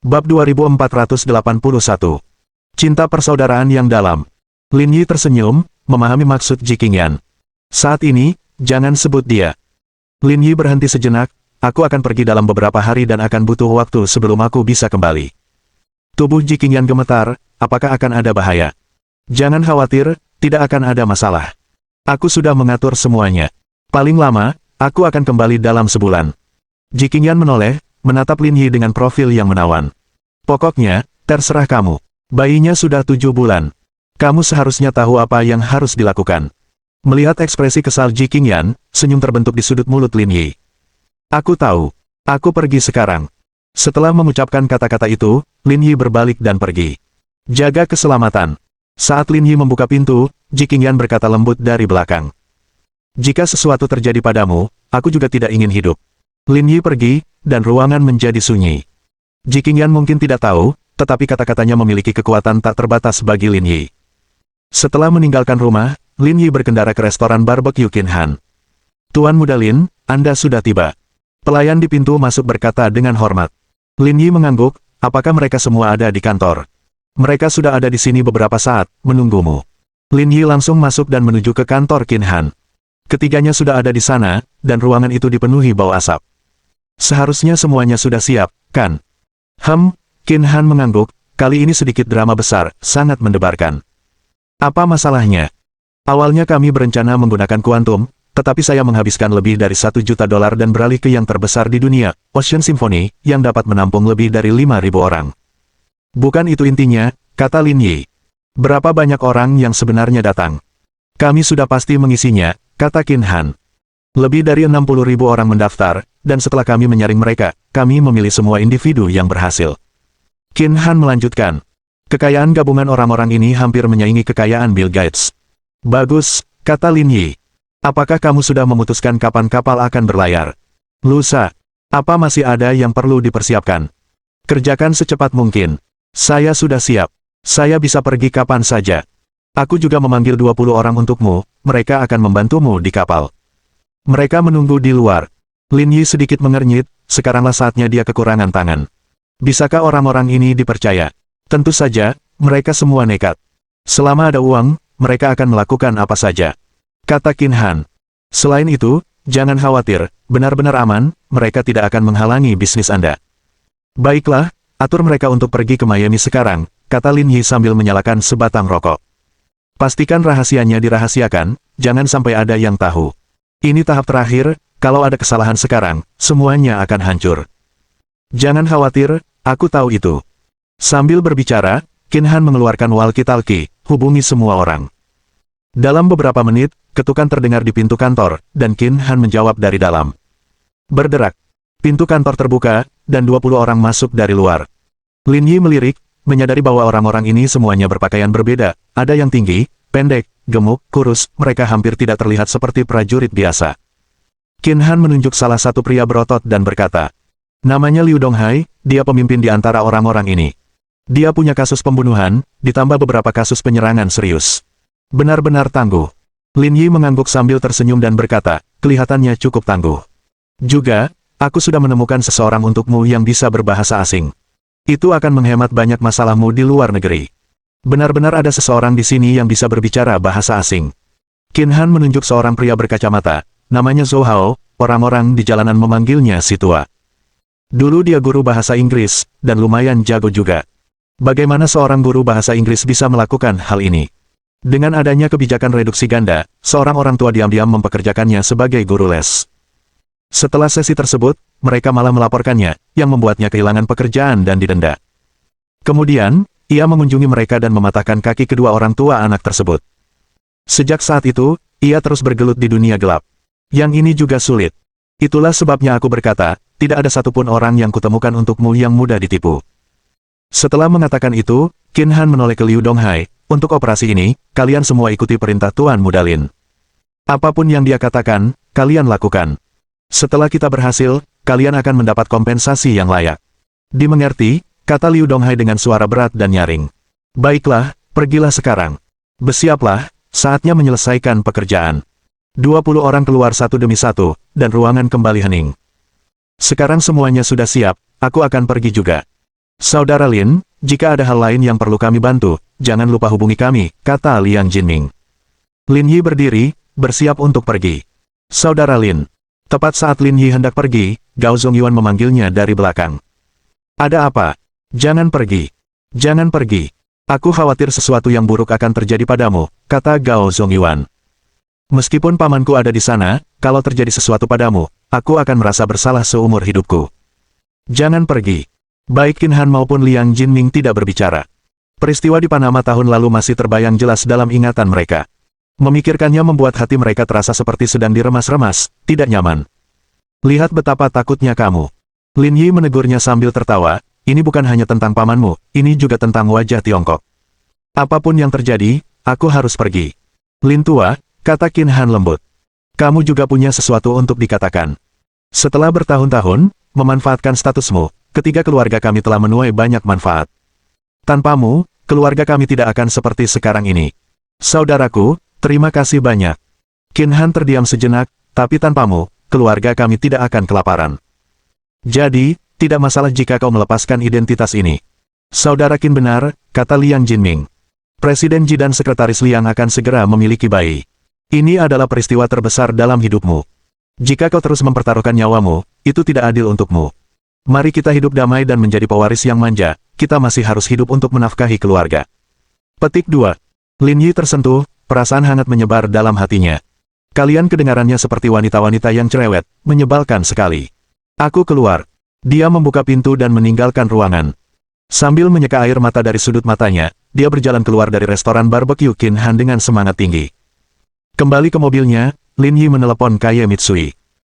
Bab 2481. Cinta persaudaraan yang dalam. Lin Yi tersenyum, memahami maksud Ji Qingyan. Saat ini, jangan sebut dia. Lin Yi berhenti sejenak, aku akan pergi dalam beberapa hari dan akan butuh waktu sebelum aku bisa kembali. Tubuh Ji Qingyan gemetar, apakah akan ada bahaya? Jangan khawatir, tidak akan ada masalah. Aku sudah mengatur semuanya. Paling lama, aku akan kembali dalam sebulan. Ji Qingyan menoleh, menatap Lin Yi dengan profil yang menawan. Pokoknya, terserah kamu. Bayinya sudah 7 bulan. Kamu seharusnya tahu apa yang harus dilakukan. Melihat ekspresi kesal Ji Qingyan, senyum terbentuk di sudut mulut Lin Yi. Aku tahu. Aku pergi sekarang. Setelah mengucapkan kata-kata itu, Lin Yi berbalik dan pergi. Jaga keselamatan. Saat Lin Yi membuka pintu, Ji Qingyan berkata lembut dari belakang. Jika sesuatu terjadi padamu, aku juga tidak ingin hidup. Lin Yi pergi, dan ruangan menjadi sunyi. Ji Qingyan mungkin tidak tahu, tetapi kata-katanya memiliki kekuatan tak terbatas bagi Lin Yi. Setelah meninggalkan rumah, Lin Yi berkendara ke restoran barbecue Qin Han. Tuan Muda Lin, Anda sudah tiba. Pelayan di pintu masuk berkata dengan hormat. Lin Yi mengangguk, apakah mereka semua ada di kantor? Mereka sudah ada di sini beberapa saat, menunggumu. Lin Yi langsung masuk dan menuju ke kantor Qin Han. Ketiganya sudah ada di sana, dan ruangan itu dipenuhi bau asap. Seharusnya semuanya sudah siap, kan? Qin Han mengangguk, kali ini sedikit drama besar, sangat mendebarkan. Apa masalahnya? Awalnya kami berencana menggunakan kuantum, tetapi saya menghabiskan lebih dari $1 juta dan beralih ke yang terbesar di dunia, Ocean Symphony, yang dapat menampung lebih dari 5.000 orang. Bukan itu intinya, kata Lin Yi. Berapa banyak orang yang sebenarnya datang? Kami sudah pasti mengisinya, kata Qin Han. Lebih dari 60.000 orang mendaftar, dan setelah kami menyaring mereka, kami memilih semua individu yang berhasil. Qin Han melanjutkan. Kekayaan gabungan orang-orang ini hampir menyaingi kekayaan Bill Gates. Bagus, kata Lin Yi. Apakah kamu sudah memutuskan kapan kapal akan berlayar? Lusa. Apa masih ada yang perlu dipersiapkan? Kerjakan secepat mungkin. Saya sudah siap. Saya bisa pergi kapan saja. Aku juga memanggil 20 orang untukmu, mereka akan membantumu di kapal. Mereka menunggu di luar. Lin Yi sedikit mengernyit, sekaranglah saatnya dia kekurangan tangan. Bisakah orang-orang ini dipercaya? Tentu saja, mereka semua nekat. Selama ada uang, mereka akan melakukan apa saja. Kata Qin Han. Selain itu, jangan khawatir, benar-benar aman, mereka tidak akan menghalangi bisnis Anda. Baiklah, atur mereka untuk pergi ke Miami sekarang, kata Lin Yi sambil menyalakan sebatang rokok. Pastikan rahasianya dirahasiakan, jangan sampai ada yang tahu. Ini tahap terakhir, kalau ada kesalahan sekarang, semuanya akan hancur. Jangan khawatir, aku tahu itu. Sambil berbicara, Qin Han mengeluarkan walkie-talkie, hubungi semua orang. Dalam beberapa menit, ketukan terdengar di pintu kantor, dan Qin Han menjawab dari dalam. Berderak. Pintu kantor terbuka, dan 20 orang masuk dari luar. Lin Yi melirik, menyadari bahwa orang-orang ini semuanya berpakaian berbeda, ada yang tinggi, pendek, gemuk, kurus, mereka hampir tidak terlihat seperti prajurit biasa. Qin Han menunjuk salah satu pria berotot dan berkata, namanya Liu Donghai, dia pemimpin di antara orang-orang ini. Dia punya kasus pembunuhan, ditambah beberapa kasus penyerangan serius. Benar-benar tangguh. Lin Yi mengangguk sambil tersenyum dan berkata, kelihatannya cukup tangguh. Juga, aku sudah menemukan seseorang untukmu yang bisa berbahasa asing. Itu akan menghemat banyak masalahmu di luar negeri. Benar-benar ada seseorang di sini yang bisa berbicara bahasa asing. Qin Han menunjuk seorang pria berkacamata, namanya Zhou Hao, orang-orang di jalanan memanggilnya si tua. Dulu dia guru bahasa Inggris, dan lumayan jago juga. Bagaimana seorang guru bahasa Inggris bisa melakukan hal ini? Dengan adanya kebijakan reduksi ganda, seorang orang tua diam-diam mempekerjakannya sebagai guru les. Setelah sesi tersebut, mereka malah melaporkannya, yang membuatnya kehilangan pekerjaan dan didenda. Kemudian, ia mengunjungi mereka dan mematahkan kaki kedua orang tua anak tersebut. Sejak saat itu, ia terus bergelut di dunia gelap. Yang ini juga sulit. Itulah sebabnya aku berkata, tidak ada satupun orang yang kutemukan untukmu yang mudah ditipu. Setelah mengatakan itu, Qin Han menoleh ke Liu Donghai, untuk operasi ini, kalian semua ikuti perintah Tuan Muda Lin. Apapun yang dia katakan, kalian lakukan. Setelah kita berhasil, kalian akan mendapat kompensasi yang layak. Dimengerti, kata Liu Donghai dengan suara berat dan nyaring. Baiklah, pergilah sekarang. Bersiaplah, saatnya menyelesaikan pekerjaan. 20 orang keluar satu demi satu, dan ruangan kembali hening. Sekarang semuanya sudah siap, aku akan pergi juga. Saudara Lin, jika ada hal lain yang perlu kami bantu, jangan lupa hubungi kami, kata Liang Jinming. Lin Yi berdiri, bersiap untuk pergi. Saudara Lin. Tepat saat Lin Yi hendak pergi, Gao Zongyuan memanggilnya dari belakang. Ada apa? Jangan pergi. Jangan pergi. Aku khawatir sesuatu yang buruk akan terjadi padamu, kata Gao Zongyuan. Meskipun pamanku ada di sana, kalau terjadi sesuatu padamu, aku akan merasa bersalah seumur hidupku. Jangan pergi. Baik Qin Han maupun Liang Jinming tidak berbicara. Peristiwa di Panama tahun lalu masih terbayang jelas dalam ingatan mereka. Memikirkannya membuat hati mereka terasa seperti sedang diremas-remas, tidak nyaman. Lihat betapa takutnya kamu. Lin Yi menegurnya sambil tertawa, ini bukan hanya tentang pamanmu, ini juga tentang wajah Tiongkok. Apapun yang terjadi, aku harus pergi. Lin tua, kata Qin Han lembut. Kamu juga punya sesuatu untuk dikatakan. Setelah bertahun-tahun, memanfaatkan statusmu, ketiga keluarga kami telah menuai banyak manfaat. Tanpamu, keluarga kami tidak akan seperti sekarang ini. Saudaraku, terima kasih banyak. Qin Han terdiam sejenak, tapi tanpamu, keluarga kami tidak akan kelaparan. Jadi, tidak masalah jika kau melepaskan identitas ini. Saudara Qin benar, kata Liang Jinming. Presiden Ji dan Sekretaris Liang akan segera memiliki bayi. Ini adalah peristiwa terbesar dalam hidupmu. Jika kau terus mempertaruhkan nyawamu, itu tidak adil untukmu. Mari kita hidup damai dan menjadi pewaris yang manja, kita masih harus hidup untuk menafkahi keluarga. Petik 2. Lin Yi tersentuh, perasaan hangat menyebar dalam hatinya. Kalian kedengarannya seperti wanita-wanita yang cerewet, menyebalkan sekali. Aku keluar. Dia membuka pintu dan meninggalkan ruangan. Sambil menyeka air mata dari sudut matanya, dia berjalan keluar dari restoran barbecue Qin Han dengan semangat tinggi. Kembali ke mobilnya, Lin Yi menelepon Kaye Mitsui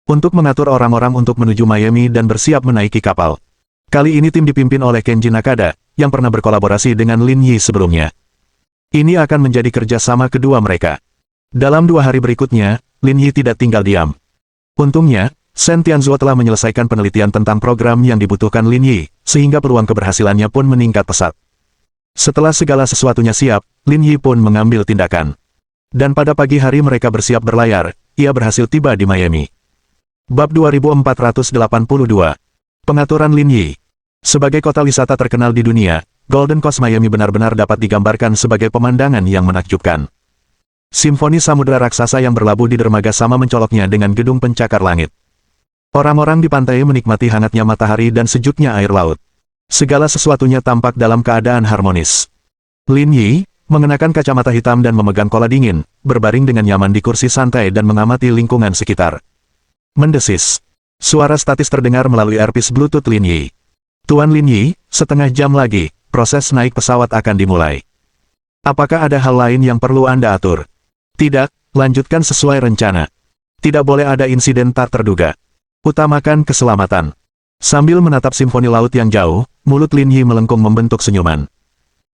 untuk mengatur orang-orang untuk menuju Miami dan bersiap menaiki kapal. Kali ini tim dipimpin oleh Kenji Nakada, yang pernah berkolaborasi dengan Lin Yi sebelumnya. Ini akan menjadi kerjasama kedua mereka. Dalam 2 hari berikutnya, Lin Yi tidak tinggal diam. Untungnya, Shen Tianzuo telah menyelesaikan penelitian tentang program yang dibutuhkan Lin Yi, sehingga peluang keberhasilannya pun meningkat pesat. Setelah segala sesuatunya siap, Lin Yi pun mengambil tindakan. Dan pada pagi hari mereka bersiap berlayar, ia berhasil tiba di Miami. Bab 2482. Pengaturan Lin Yi. Sebagai kota wisata terkenal di dunia, Golden Coast Miami benar-benar dapat digambarkan sebagai pemandangan yang menakjubkan. Simfoni samudera raksasa yang berlabuh di dermaga sama mencoloknya dengan gedung pencakar langit. Orang-orang di pantai menikmati hangatnya matahari dan sejuknya air laut. Segala sesuatunya tampak dalam keadaan harmonis. Lin Yi, mengenakan kacamata hitam dan memegang kola dingin, berbaring dengan nyaman di kursi santai dan mengamati lingkungan sekitar. Mendesis. Suara statis terdengar melalui earpiece Bluetooth Lin Yi. Tuan Lin Yi, setengah jam lagi, proses naik pesawat akan dimulai. Apakah ada hal lain yang perlu Anda atur? Tidak, lanjutkan sesuai rencana. Tidak boleh ada insiden tak terduga. Utamakan keselamatan. Sambil menatap simfoni laut yang jauh, mulut Lin Yi melengkung membentuk senyuman.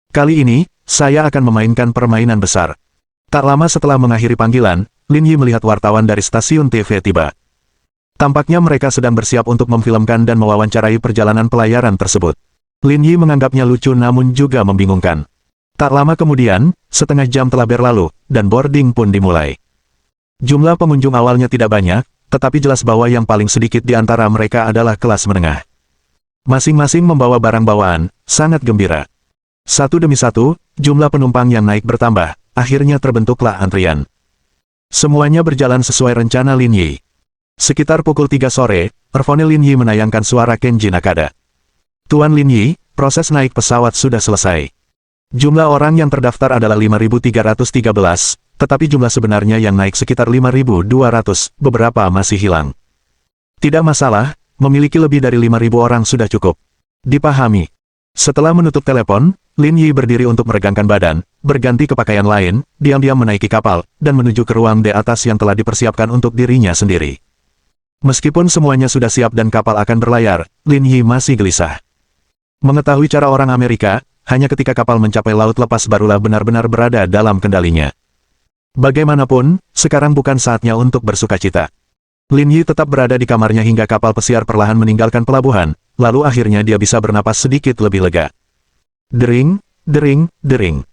Kali ini, saya akan memainkan permainan besar. Tak lama setelah mengakhiri panggilan, Lin Yi melihat wartawan dari stasiun TV tiba. Tampaknya mereka sedang bersiap untuk memfilmkan dan mewawancarai perjalanan pelayaran tersebut. Lin Yi menganggapnya lucu namun juga membingungkan. Tak lama kemudian, setengah jam telah berlalu, dan boarding pun dimulai. Jumlah pengunjung awalnya tidak banyak, tetapi jelas bahwa yang paling sedikit di antara mereka adalah kelas menengah. Masing-masing membawa barang bawaan, sangat gembira. Satu demi satu, jumlah penumpang yang naik bertambah, akhirnya terbentuklah antrian. Semuanya berjalan sesuai rencana Lin Yi. Sekitar pukul 3 sore, earphone Lin Yi menayangkan suara Kenji Nakada. Tuan Lin Yi, proses naik pesawat sudah selesai. Jumlah orang yang terdaftar adalah 5.313, tetapi jumlah sebenarnya yang naik sekitar 5.200, beberapa masih hilang. Tidak masalah, memiliki lebih dari 5.000 orang sudah cukup. Dipahami. Setelah menutup telepon, Lin Yi berdiri untuk meregangkan badan, berganti ke pakaian lain, diam-diam menaiki kapal, dan menuju ke ruang di atas yang telah dipersiapkan untuk dirinya sendiri. Meskipun semuanya sudah siap dan kapal akan berlayar, Lin Yi masih gelisah. Mengetahui cara orang Amerika, hanya ketika kapal mencapai laut lepas barulah benar-benar berada dalam kendalinya. Bagaimanapun, sekarang bukan saatnya untuk bersukacita. Lin Yi tetap berada di kamarnya hingga kapal pesiar perlahan meninggalkan pelabuhan, lalu akhirnya dia bisa bernapas sedikit lebih lega. Dering, dering, dering.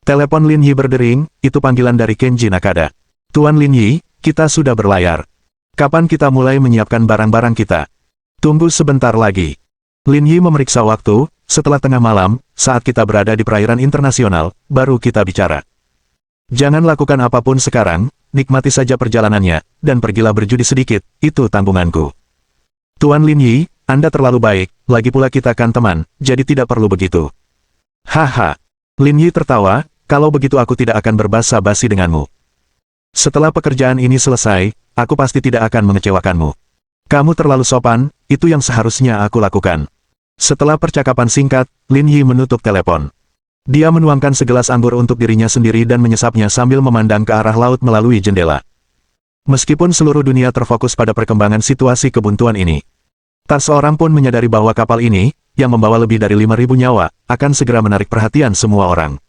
Telepon Lin Yi berdering, itu panggilan dari Kenji Nakada. Tuan Lin Yi, kita sudah berlayar. Kapan kita mulai menyiapkan barang-barang kita? Tunggu sebentar lagi. Lin Yi memeriksa waktu, setelah tengah malam, saat kita berada di perairan internasional, baru kita bicara. Jangan lakukan apapun sekarang, nikmati saja perjalanannya, dan pergilah berjudi sedikit, itu tanggunganku. Tuan Lin Yi, Anda terlalu baik, lagi pula kita kan teman, jadi tidak perlu begitu. Haha. Lin Yi tertawa, kalau begitu aku tidak akan berbasa-basi denganmu. Setelah pekerjaan ini selesai, aku pasti tidak akan mengecewakanmu. Kamu terlalu sopan, itu yang seharusnya aku lakukan. Setelah percakapan singkat, Lin Yi menutup telepon. Dia menuangkan segelas anggur untuk dirinya sendiri dan menyesapnya sambil memandang ke arah laut melalui jendela. Meskipun seluruh dunia terfokus pada perkembangan situasi kebuntuan ini, tak seorang pun menyadari bahwa kapal ini, yang membawa lebih dari 5.000 nyawa, akan segera menarik perhatian semua orang.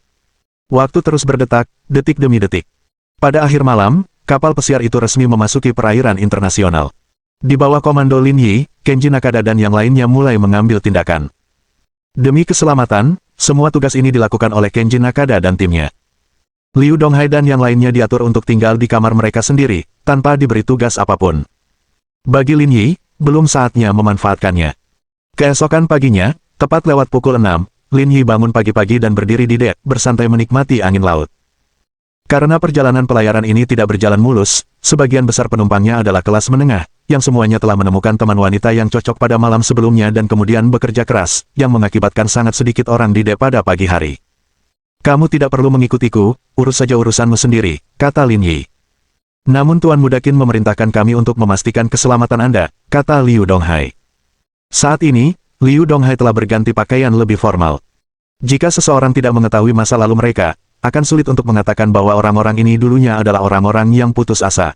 Waktu terus berdetak, detik demi detik. Pada akhir malam, kapal pesiar itu resmi memasuki perairan internasional. Di bawah komando Lin Yi, Kenji Nakada dan yang lainnya mulai mengambil tindakan. Demi keselamatan, semua tugas ini dilakukan oleh Kenji Nakada dan timnya. Liu Donghai dan yang lainnya diatur untuk tinggal di kamar mereka sendiri, tanpa diberi tugas apapun. Bagi Lin Yi, belum saatnya memanfaatkannya. Keesokan paginya, tepat lewat pukul 6, Lin Yi bangun pagi-pagi dan berdiri di dek, bersantai menikmati angin laut. Karena perjalanan pelayaran ini tidak berjalan mulus, sebagian besar penumpangnya adalah kelas menengah, yang semuanya telah menemukan teman wanita yang cocok pada malam sebelumnya dan kemudian bekerja keras, yang mengakibatkan sangat sedikit orang di dek pada pagi hari. Kamu tidak perlu mengikutiku, urus saja urusanmu sendiri, kata Lin Yi. Namun Tuan Muda Qin memerintahkan kami untuk memastikan keselamatan Anda, kata Liu Donghai. Saat ini, Liu Donghai telah berganti pakaian lebih formal. Jika seseorang tidak mengetahui masa lalu mereka, akan sulit untuk mengatakan bahwa orang-orang ini dulunya adalah orang-orang yang putus asa.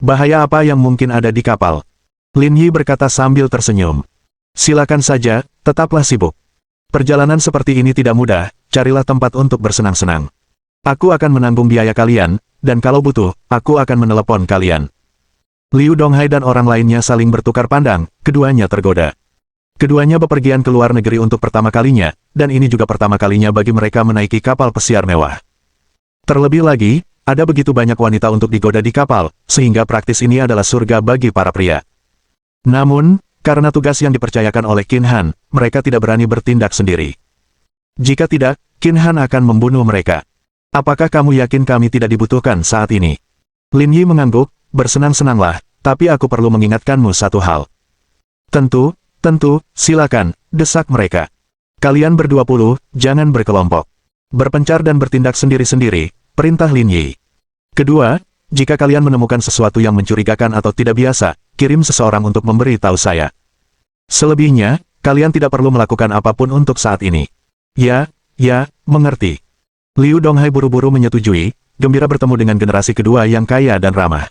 Bahaya apa yang mungkin ada di kapal? Lin Yi berkata sambil tersenyum. Silakan saja, tetaplah sibuk. Perjalanan seperti ini tidak mudah, carilah tempat untuk bersenang-senang. Aku akan menanggung biaya kalian, dan kalau butuh, aku akan menelepon kalian. Liu Donghai dan orang lainnya saling bertukar pandang, keduanya tergoda. Keduanya bepergian ke luar negeri untuk pertama kalinya, dan ini juga pertama kalinya bagi mereka menaiki kapal pesiar mewah. Terlebih lagi, ada begitu banyak wanita untuk digoda di kapal, sehingga praktis ini adalah surga bagi para pria. Namun, karena tugas yang dipercayakan oleh Qin Han, mereka tidak berani bertindak sendiri. Jika tidak, Qin Han akan membunuh mereka. Apakah kamu yakin kami tidak dibutuhkan saat ini? Lin Yi mengangguk, bersenang-senanglah, tapi aku perlu mengingatkanmu satu hal. Tentu, silakan, desak mereka. Kalian ber-20, jangan berkelompok. Berpencar dan bertindak sendiri-sendiri, perintah Lin Yi. Kedua, jika kalian menemukan sesuatu yang mencurigakan atau tidak biasa, kirim seseorang untuk memberi tahu saya. Selebihnya, kalian tidak perlu melakukan apapun untuk saat ini. Ya, mengerti. Liu Donghai buru-buru menyetujui, gembira bertemu dengan generasi kedua yang kaya dan ramah.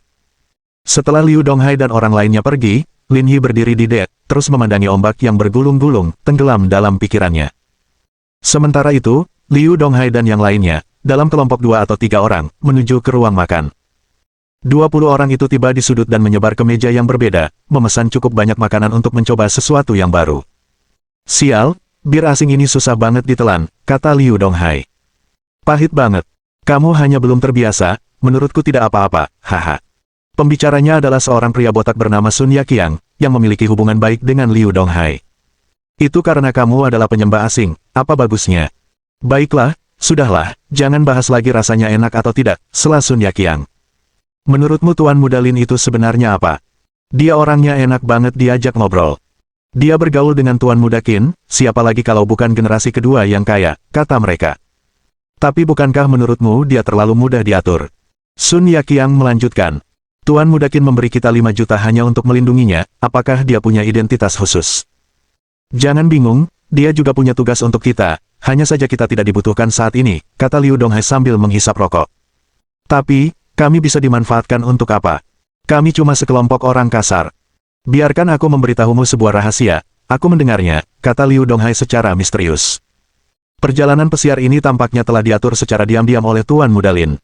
Setelah Liu Donghai dan orang lainnya pergi, Lin Yi berdiri di dek, terus memandangi ombak yang bergulung-gulung, tenggelam dalam pikirannya. Sementara itu, Liu Donghai dan yang lainnya, dalam kelompok 2 atau 3 orang, menuju ke ruang makan. 20 orang itu tiba di sudut dan menyebar ke meja yang berbeda, memesan cukup banyak makanan untuk mencoba sesuatu yang baru. Sial, bir asing ini susah banget ditelan, kata Liu Donghai. Pahit banget. Kamu hanya belum terbiasa, menurutku tidak apa-apa, haha. Pembicaranya adalah seorang pria botak bernama Sun Yaqiang, yang memiliki hubungan baik dengan Liu Donghai. Itu karena kamu adalah penyembah asing, apa bagusnya? Baiklah, sudahlah, jangan bahas lagi rasanya enak atau tidak, sela Sun Yaqiang. Menurutmu Tuan Muda Lin itu sebenarnya apa? Dia orangnya enak banget diajak ngobrol. Dia bergaul dengan Tuan Muda Qin, siapa lagi kalau bukan generasi kedua yang kaya, kata mereka. Tapi bukankah menurutmu dia terlalu mudah diatur? Sun Yaqiang melanjutkan. Tuan Muda Qin memberi kita 5 juta hanya untuk melindunginya, apakah dia punya identitas khusus? Jangan bingung, dia juga punya tugas untuk kita, hanya saja kita tidak dibutuhkan saat ini, kata Liu Donghai sambil menghisap rokok. Tapi, kami bisa dimanfaatkan untuk apa? Kami cuma sekelompok orang kasar. Biarkan aku memberitahumu sebuah rahasia, aku mendengarnya, kata Liu Donghai secara misterius. Perjalanan pesiar ini tampaknya telah diatur secara diam-diam oleh Tuan Muda Lin.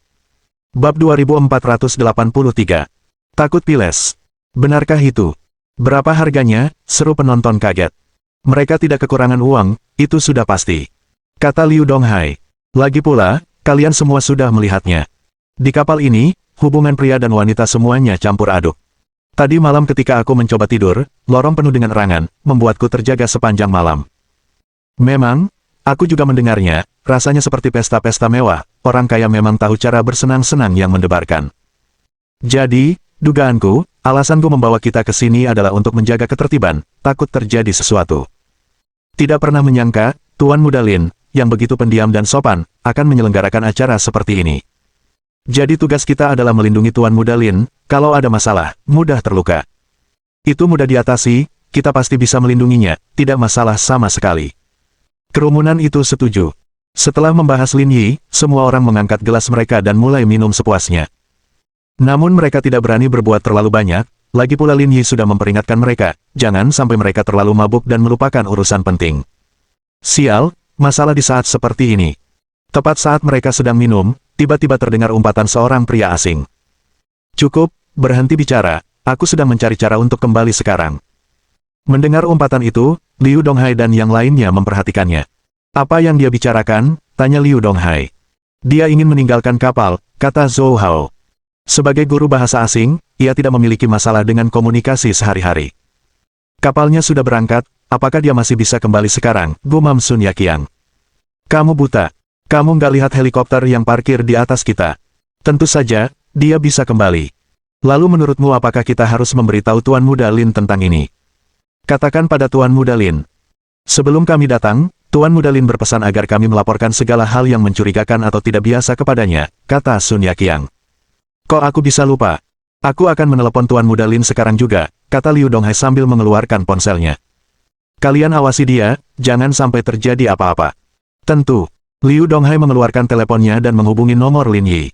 Bab 2483. Takut piles. Benarkah itu? Berapa harganya? Seru penonton kaget. Mereka tidak kekurangan uang, itu sudah pasti. Kata Liu Donghai. Lagi pula, kalian semua sudah melihatnya. Di kapal ini, hubungan pria dan wanita semuanya campur aduk. Tadi malam ketika aku mencoba tidur, lorong penuh dengan erangan, membuatku terjaga sepanjang malam. Memang, aku juga mendengarnya, rasanya seperti pesta-pesta mewah, orang kaya memang tahu cara bersenang-senang yang mendebarkan. Jadi, dugaanku, alasanku membawa kita ke sini adalah untuk menjaga ketertiban, takut terjadi sesuatu. Tidak pernah menyangka, Tuan Muda Lin, yang begitu pendiam dan sopan, akan menyelenggarakan acara seperti ini. Jadi tugas kita adalah melindungi Tuan Muda Lin, kalau ada masalah, mudah terluka. Itu mudah diatasi, kita pasti bisa melindunginya, tidak masalah sama sekali. Kerumunan itu setuju. Setelah membahas Lin Yi, semua orang mengangkat gelas mereka dan mulai minum sepuasnya. Namun mereka tidak berani berbuat terlalu banyak, lagi pula Lin Yi sudah memperingatkan mereka, jangan sampai mereka terlalu mabuk dan melupakan urusan penting. Sial, masalah di saat seperti ini. Tepat saat mereka sedang minum, tiba-tiba terdengar umpatan seorang pria asing. Cukup, berhenti bicara, aku sedang mencari cara untuk kembali sekarang. Mendengar umpatan itu, Liu Donghai dan yang lainnya memperhatikannya. Apa yang dia bicarakan? Tanya Liu Donghai. Dia ingin meninggalkan kapal, kata Zhou Hao. Sebagai guru bahasa asing, ia tidak memiliki masalah dengan komunikasi sehari-hari. Kapalnya sudah berangkat, apakah dia masih bisa kembali sekarang? Gumam Sun Yaqiang. Kamu buta. Kamu nggak lihat helikopter yang parkir di atas kita? Tentu saja, dia bisa kembali. Lalu menurutmu apakah kita harus memberitahu Tuan Muda Lin tentang ini? Katakan pada Tuan Muda Lin. Sebelum kami datang, Tuan Muda Lin berpesan agar kami melaporkan segala hal yang mencurigakan atau tidak biasa kepadanya, kata Sun Yaqiang. Kok aku bisa lupa? Aku akan menelepon Tuan Muda Lin sekarang juga, kata Liu Donghai sambil mengeluarkan ponselnya. Kalian awasi dia, jangan sampai terjadi apa-apa. Tentu. Liu Donghai mengeluarkan teleponnya dan menghubungi nomor Lin Yi.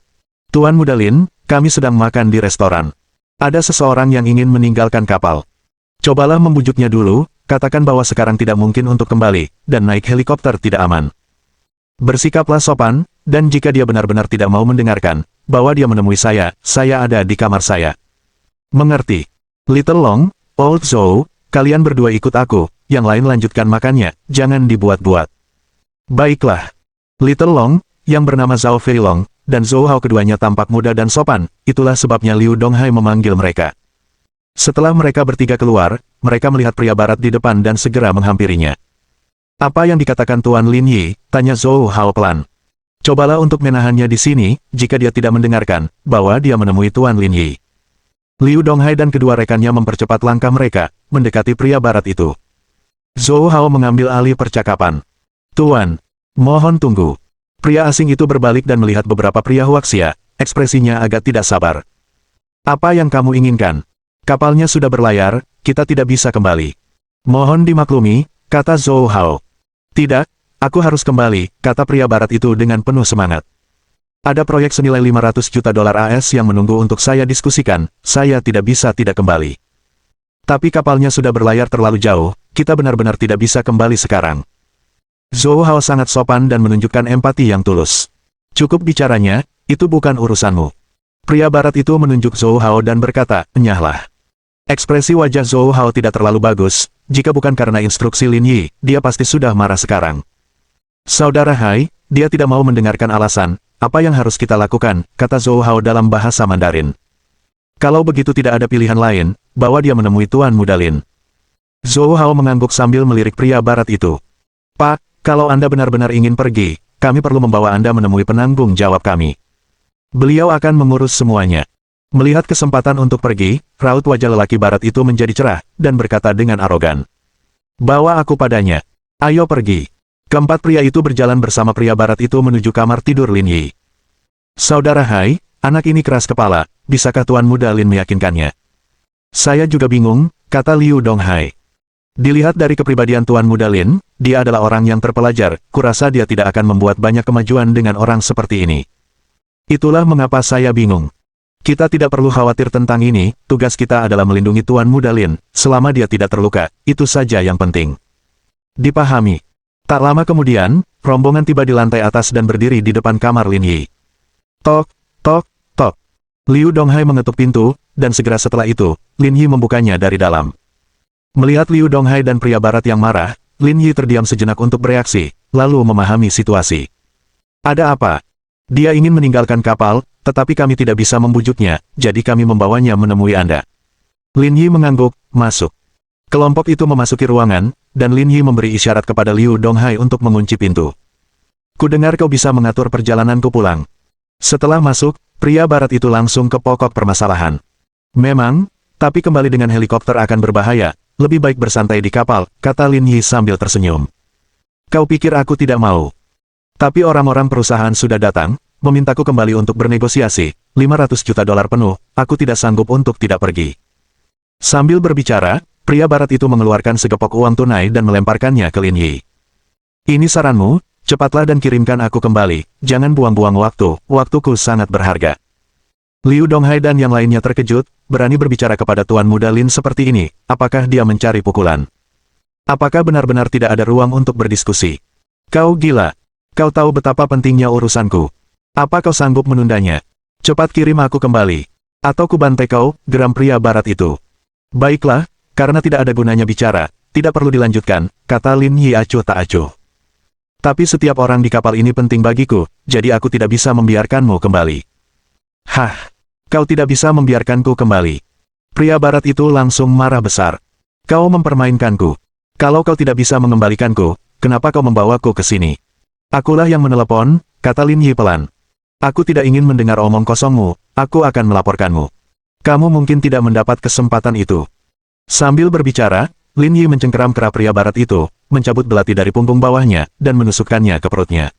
Tuan Muda Lin, kami sedang makan di restoran. Ada seseorang yang ingin meninggalkan kapal. Cobalah membujuknya dulu, katakan bahwa sekarang tidak mungkin untuk kembali, dan naik helikopter tidak aman. Bersikaplah sopan, dan jika dia benar-benar tidak mau mendengarkan, bahwa dia menemui saya ada di kamar saya. Mengerti? Little Long, Old Zhou, kalian berdua ikut aku, yang lain lanjutkan makannya, jangan dibuat-buat. Baiklah. Little Long, yang bernama Zhao Feilong, dan Zhou Hao keduanya tampak muda dan sopan, itulah sebabnya Liu Donghai memanggil mereka. Setelah mereka bertiga keluar, mereka melihat pria barat di depan dan segera menghampirinya. Apa yang dikatakan Tuan Lin Yi? Tanya Zhou Hao pelan. Cobalah untuk menahannya di sini, jika dia tidak mendengarkan, bahwa dia menemui Tuan Lin Yi. Liu Donghai dan kedua rekannya mempercepat langkah mereka, mendekati pria barat itu. Zhou Hao mengambil alih percakapan. Tuan, mohon tunggu. Pria asing itu berbalik dan melihat beberapa pria Huaxia, ekspresinya agak tidak sabar. Apa yang kamu inginkan? Kapalnya sudah berlayar, kita tidak bisa kembali. Mohon dimaklumi, kata Zhou Hao. Tidak, aku harus kembali, kata pria barat itu dengan penuh semangat. Ada proyek senilai 500 juta dolar AS yang menunggu untuk saya diskusikan, saya tidak bisa tidak kembali. Tapi kapalnya sudah berlayar terlalu jauh, kita benar-benar tidak bisa kembali sekarang. Zhou Hao sangat sopan dan menunjukkan empati yang tulus. Cukup bicaranya, itu bukan urusanmu. Pria barat itu menunjuk Zhou Hao dan berkata, enyahlah. Ekspresi wajah Zhou Hao tidak terlalu bagus, jika bukan karena instruksi Lin Yi, dia pasti sudah marah sekarang. Saudara Hai, dia tidak mau mendengarkan alasan, apa yang harus kita lakukan, kata Zhou Hao dalam bahasa Mandarin. Kalau begitu tidak ada pilihan lain, bawa dia menemui Tuan Muda Lin. Zhou Hao mengangguk sambil melirik pria barat itu. Pak, kalau Anda benar-benar ingin pergi, kami perlu membawa Anda menemui penanggung jawab kami. Beliau akan mengurus semuanya. Melihat kesempatan untuk pergi, raut wajah lelaki barat itu menjadi cerah, dan berkata dengan arogan. Bawa aku padanya. Ayo pergi. Keempat pria itu berjalan bersama pria barat itu menuju kamar tidur Lin Yi. Saudara Hai, anak ini keras kepala, bisakah Tuan Muda Lin meyakinkannya? Saya juga bingung, kata Liu Donghai. Dilihat dari kepribadian Tuan Muda Lin, dia adalah orang yang terpelajar, kurasa dia tidak akan membuat banyak kemajuan dengan orang seperti ini. Itulah mengapa saya bingung. Kita tidak perlu khawatir tentang ini, tugas kita adalah melindungi Tuan Muda Lin, selama dia tidak terluka, itu saja yang penting. Dipahami. Tak lama kemudian, rombongan tiba di lantai atas dan berdiri di depan kamar Lin Yi. Tok, tok, tok. Liu Donghai mengetuk pintu, dan segera setelah itu, Lin Yi membukanya dari dalam. Melihat Liu Donghai dan pria barat yang marah, Lin Yi terdiam sejenak untuk bereaksi, lalu memahami situasi. Ada apa? Dia ingin meninggalkan kapal, tetapi kami tidak bisa membujuknya, jadi kami membawanya menemui Anda. Lin Yi mengangguk, masuk. Kelompok itu memasuki ruangan, dan Lin Yi memberi isyarat kepada Liu Donghai untuk mengunci pintu. Kudengar kau bisa mengatur perjalananku pulang. Setelah masuk, pria barat itu langsung ke pokok permasalahan. Memang, tapi kembali dengan helikopter akan berbahaya, lebih baik bersantai di kapal, kata Lin Yi sambil tersenyum. Kau pikir aku tidak mau? Tapi orang-orang perusahaan sudah datang, memintaku kembali untuk bernegosiasi, 500 juta dolar penuh, aku tidak sanggup untuk tidak pergi. Sambil berbicara, pria barat itu mengeluarkan segepok uang tunai dan melemparkannya ke Lin Yi. Ini saranmu, cepatlah dan kirimkan aku kembali, jangan buang-buang waktu, waktuku sangat berharga. Liu Donghai dan yang lainnya terkejut, berani berbicara kepada Tuan Muda Lin seperti ini, apakah dia mencari pukulan? Apakah benar-benar tidak ada ruang untuk berdiskusi? Kau gila. Kau tahu betapa pentingnya urusanku. Apa kau sanggup menundanya? Cepat kirim aku kembali. Atau kubantai kau, geram pria barat itu. Baiklah, karena tidak ada gunanya bicara, tidak perlu dilanjutkan, kata Lin Yi acuh tak acuh. Tapi setiap orang di kapal ini penting bagiku, jadi aku tidak bisa membiarkanmu kembali. Hah, kau tidak bisa membiarkanku kembali. Pria barat itu langsung marah besar. Kau mempermainkanku. Kalau kau tidak bisa mengembalikanku, kenapa kau membawaku ke sini? Akulah yang menelepon, kata Lin Yi pelan. Aku tidak ingin mendengar omong kosongmu, aku akan melaporkanmu. Kamu mungkin tidak mendapat kesempatan itu. Sambil berbicara, Lin Yi mencengkeram kera pria barat itu, mencabut belati dari punggung bawahnya, dan menusukkannya ke perutnya.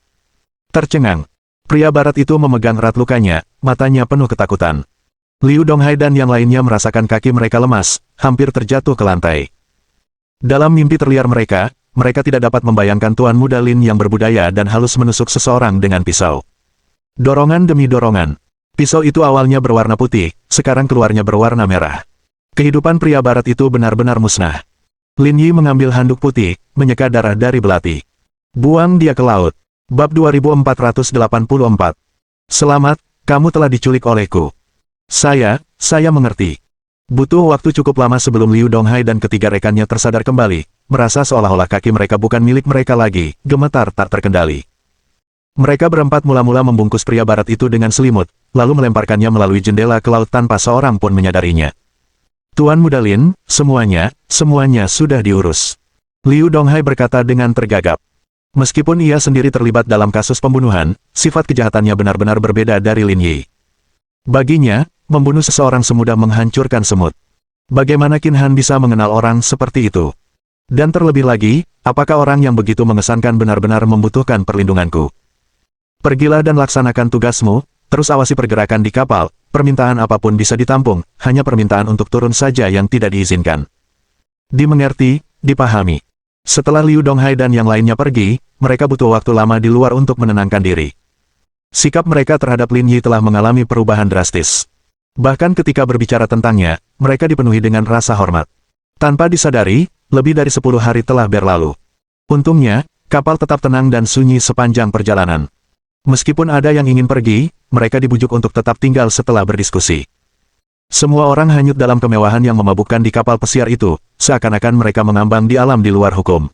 Tercengang. Pria barat itu memegang erat lukanya, matanya penuh ketakutan. Liu Donghai dan yang lainnya merasakan kaki mereka lemas, hampir terjatuh ke lantai. Dalam mimpi terliar mereka tidak dapat membayangkan Tuan Muda Lin yang berbudaya dan halus menusuk seseorang dengan pisau. Dorongan demi dorongan. Pisau itu awalnya berwarna putih, sekarang keluarnya berwarna merah. Kehidupan pria barat itu benar-benar musnah. Lin Yi mengambil handuk putih, menyeka darah dari belati. Buang dia ke laut. Bab 2484. Selamat, kamu telah diculik olehku. Saya mengerti. Butuh waktu cukup lama sebelum Liu Donghai dan ketiga rekannya tersadar kembali, merasa seolah-olah kaki mereka bukan milik mereka lagi, gemetar tak terkendali. Mereka berempat mula-mula membungkus pria barat itu dengan selimut, lalu melemparkannya melalui jendela ke laut tanpa seorang pun menyadarinya. Tuan Muda Lin, semuanya sudah diurus. Liu Donghai berkata dengan tergagap. Meskipun ia sendiri terlibat dalam kasus pembunuhan, sifat kejahatannya benar-benar berbeda dari Lin Yi. Baginya, membunuh seseorang semudah menghancurkan semut. Bagaimana Qin Han bisa mengenal orang seperti itu? Dan terlebih lagi, apakah orang yang begitu mengesankan benar-benar membutuhkan perlindunganku? Pergilah dan laksanakan tugasmu, terus awasi pergerakan di kapal, permintaan apapun bisa ditampung, hanya permintaan untuk turun saja yang tidak diizinkan. Dimengerti, dipahami. Setelah Liu Donghai dan yang lainnya pergi, mereka butuh waktu lama di luar untuk menenangkan diri. Sikap mereka terhadap Lin Yi telah mengalami perubahan drastis. Bahkan ketika berbicara tentangnya, mereka dipenuhi dengan rasa hormat. Tanpa disadari, lebih dari 10 hari telah berlalu. Untungnya, kapal tetap tenang dan sunyi sepanjang perjalanan. Meskipun ada yang ingin pergi, mereka dibujuk untuk tetap tinggal setelah berdiskusi. Semua orang hanyut dalam kemewahan yang memabukkan di kapal pesiar itu, seakan-akan mereka mengambang di alam di luar hukum.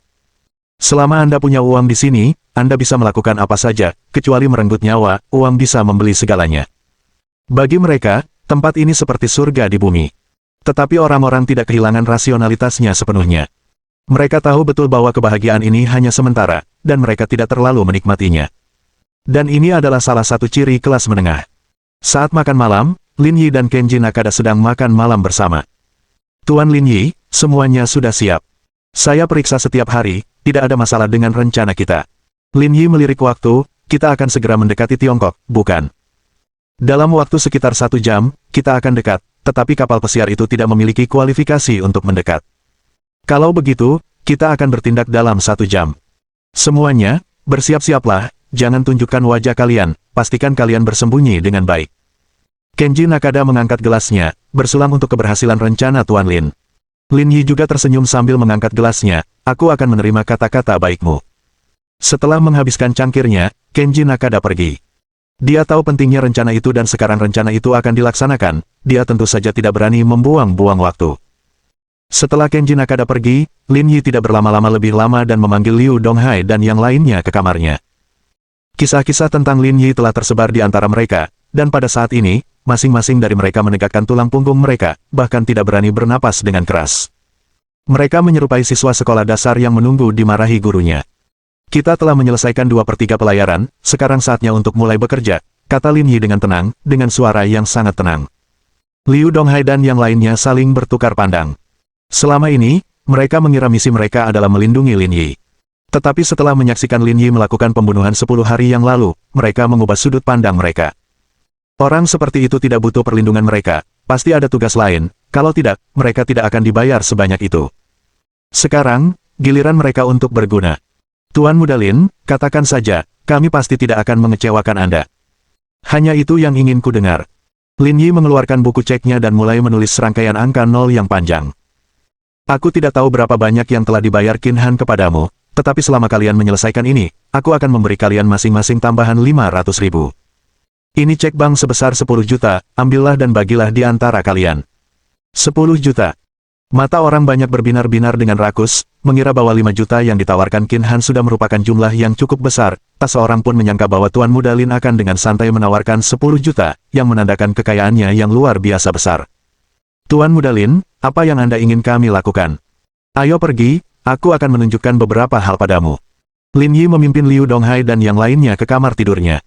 Selama Anda punya uang di sini, Anda bisa melakukan apa saja, kecuali merenggut nyawa, uang bisa membeli segalanya. Bagi mereka, tempat ini seperti surga di bumi. Tetapi orang-orang tidak kehilangan rasionalitasnya sepenuhnya. Mereka tahu betul bahwa kebahagiaan ini hanya sementara, dan mereka tidak terlalu menikmatinya. Dan ini adalah salah satu ciri kelas menengah. Saat makan malam, Lin Yi dan Kenji Nakada sedang makan malam bersama. Tuan Lin Yi, semuanya sudah siap. Saya periksa setiap hari, tidak ada masalah dengan rencana kita. Lin Yi melirik waktu, kita akan segera mendekati Tiongkok, bukan? Dalam waktu sekitar 1 jam, kita akan dekat, tetapi kapal pesiar itu tidak memiliki kualifikasi untuk mendekat. Kalau begitu, kita akan bertindak dalam 1 jam. Semuanya, bersiap-siaplah, jangan tunjukkan wajah kalian, pastikan kalian bersembunyi dengan baik. Kenji Nakada mengangkat gelasnya, bersulang untuk keberhasilan rencana Tuan Lin. Lin Yi juga tersenyum sambil mengangkat gelasnya, aku akan menerima kata-kata baikmu. Setelah menghabiskan cangkirnya, Kenji Nakada pergi. Dia tahu pentingnya rencana itu dan sekarang rencana itu akan dilaksanakan, dia tentu saja tidak berani membuang-buang waktu. Setelah Kenji Nakada pergi, Lin Yi tidak berlama-lama lebih lama dan memanggil Liu Donghai dan yang lainnya ke kamarnya. Kisah-kisah tentang Lin Yi telah tersebar di antara mereka, dan pada saat ini, masing-masing dari mereka menegakkan tulang punggung mereka, bahkan tidak berani bernapas dengan keras. Mereka menyerupai siswa sekolah dasar yang menunggu dimarahi gurunya. Kita telah menyelesaikan 2/3 pelayaran, sekarang saatnya untuk mulai bekerja, kata Lin Yi dengan tenang, dengan suara yang sangat tenang. Liu Donghai dan yang lainnya saling bertukar pandang. Selama ini, mereka mengira misi mereka adalah melindungi Lin Yi. Tetapi setelah menyaksikan Lin Yi melakukan pembunuhan 10 hari yang lalu, mereka mengubah sudut pandang mereka. Orang seperti itu tidak butuh perlindungan mereka, pasti ada tugas lain, kalau tidak, mereka tidak akan dibayar sebanyak itu. Sekarang, giliran mereka untuk berguna. Tuan Muda Lin, katakan saja, kami pasti tidak akan mengecewakan Anda. Hanya itu yang ingin ku dengar. Lin Yi mengeluarkan buku ceknya dan mulai menulis serangkaian angka 0 yang panjang. Aku tidak tahu berapa banyak yang telah dibayar Qin Han kepadamu, tetapi selama kalian menyelesaikan ini, aku akan memberi kalian masing-masing tambahan 500.000. Ini cek bank sebesar 10 juta, ambillah dan bagilah di antara kalian. 10 juta. Mata orang banyak berbinar-binar dengan rakus, mengira bahwa 5 juta yang ditawarkan Qin Han sudah merupakan jumlah yang cukup besar, tak seorang pun menyangka bahwa Tuan Muda Lin akan dengan santai menawarkan 10 juta, yang menandakan kekayaannya yang luar biasa besar. Tuan Muda Lin, apa yang Anda ingin kami lakukan? Ayo pergi, aku akan menunjukkan beberapa hal padamu. Lin Yi memimpin Liu Donghai dan yang lainnya ke kamar tidurnya.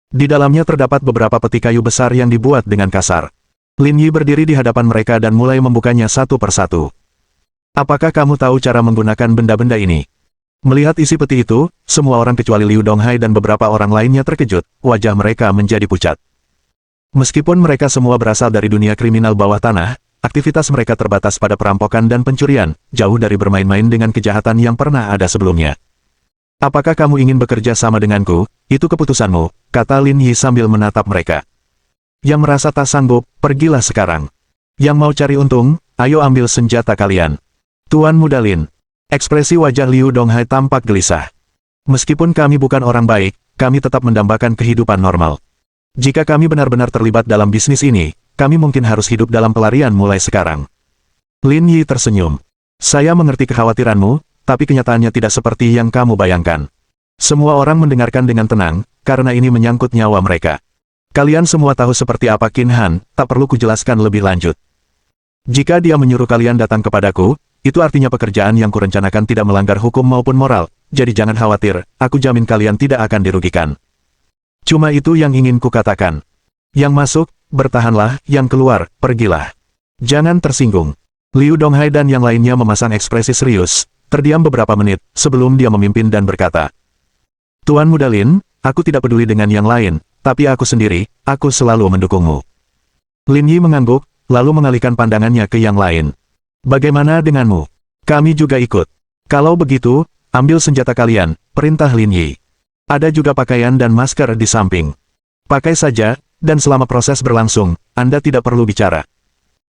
Di dalamnya terdapat beberapa peti kayu besar yang dibuat dengan kasar. Lin Yi berdiri di hadapan mereka dan mulai membukanya satu persatu. Apakah kamu tahu cara menggunakan benda-benda ini? Melihat isi peti itu, semua orang kecuali Liu Donghai dan beberapa orang lainnya terkejut, wajah mereka menjadi pucat. Meskipun mereka semua berasal dari dunia kriminal bawah tanah, aktivitas mereka terbatas pada perampokan dan pencurian, jauh dari bermain-main dengan kejahatan yang pernah ada sebelumnya. Apakah kamu ingin bekerja sama denganku? Itu keputusanmu, kata Lin Yi sambil menatap mereka. Yang merasa tak sanggup, pergilah sekarang. Yang mau cari untung, ayo ambil senjata kalian. Tuan Muda Lin. Ekspresi wajah Liu Donghai tampak gelisah. Meskipun kami bukan orang baik, kami tetap mendambakan kehidupan normal. Jika kami benar-benar terlibat dalam bisnis ini, kami mungkin harus hidup dalam pelarian mulai sekarang. Lin Yi tersenyum. Saya mengerti kekhawatiranmu, tapi kenyataannya tidak seperti yang kamu bayangkan. Semua orang mendengarkan dengan tenang, karena ini menyangkut nyawa mereka. Kalian semua tahu seperti apa Qin Han, tak perlu kujelaskan lebih lanjut. Jika dia menyuruh kalian datang kepadaku, itu artinya pekerjaan yang kurencanakan tidak melanggar hukum maupun moral, jadi jangan khawatir, aku jamin kalian tidak akan dirugikan. Cuma itu yang ingin kukatakan. Yang masuk, bertahanlah, yang keluar, pergilah. Jangan tersinggung. Liu Donghai dan yang lainnya memasang ekspresi serius, terdiam beberapa menit, sebelum dia memimpin dan berkata, Tuan Muda Lin, aku tidak peduli dengan yang lain, tapi aku sendiri, aku selalu mendukungmu. Lin Yi mengangguk, lalu mengalihkan pandangannya ke yang lain. Bagaimana denganmu? Kami juga ikut. Kalau begitu, ambil senjata kalian, perintah Lin Yi. Ada juga pakaian dan masker di samping. Pakai saja, dan selama proses berlangsung, Anda tidak perlu bicara.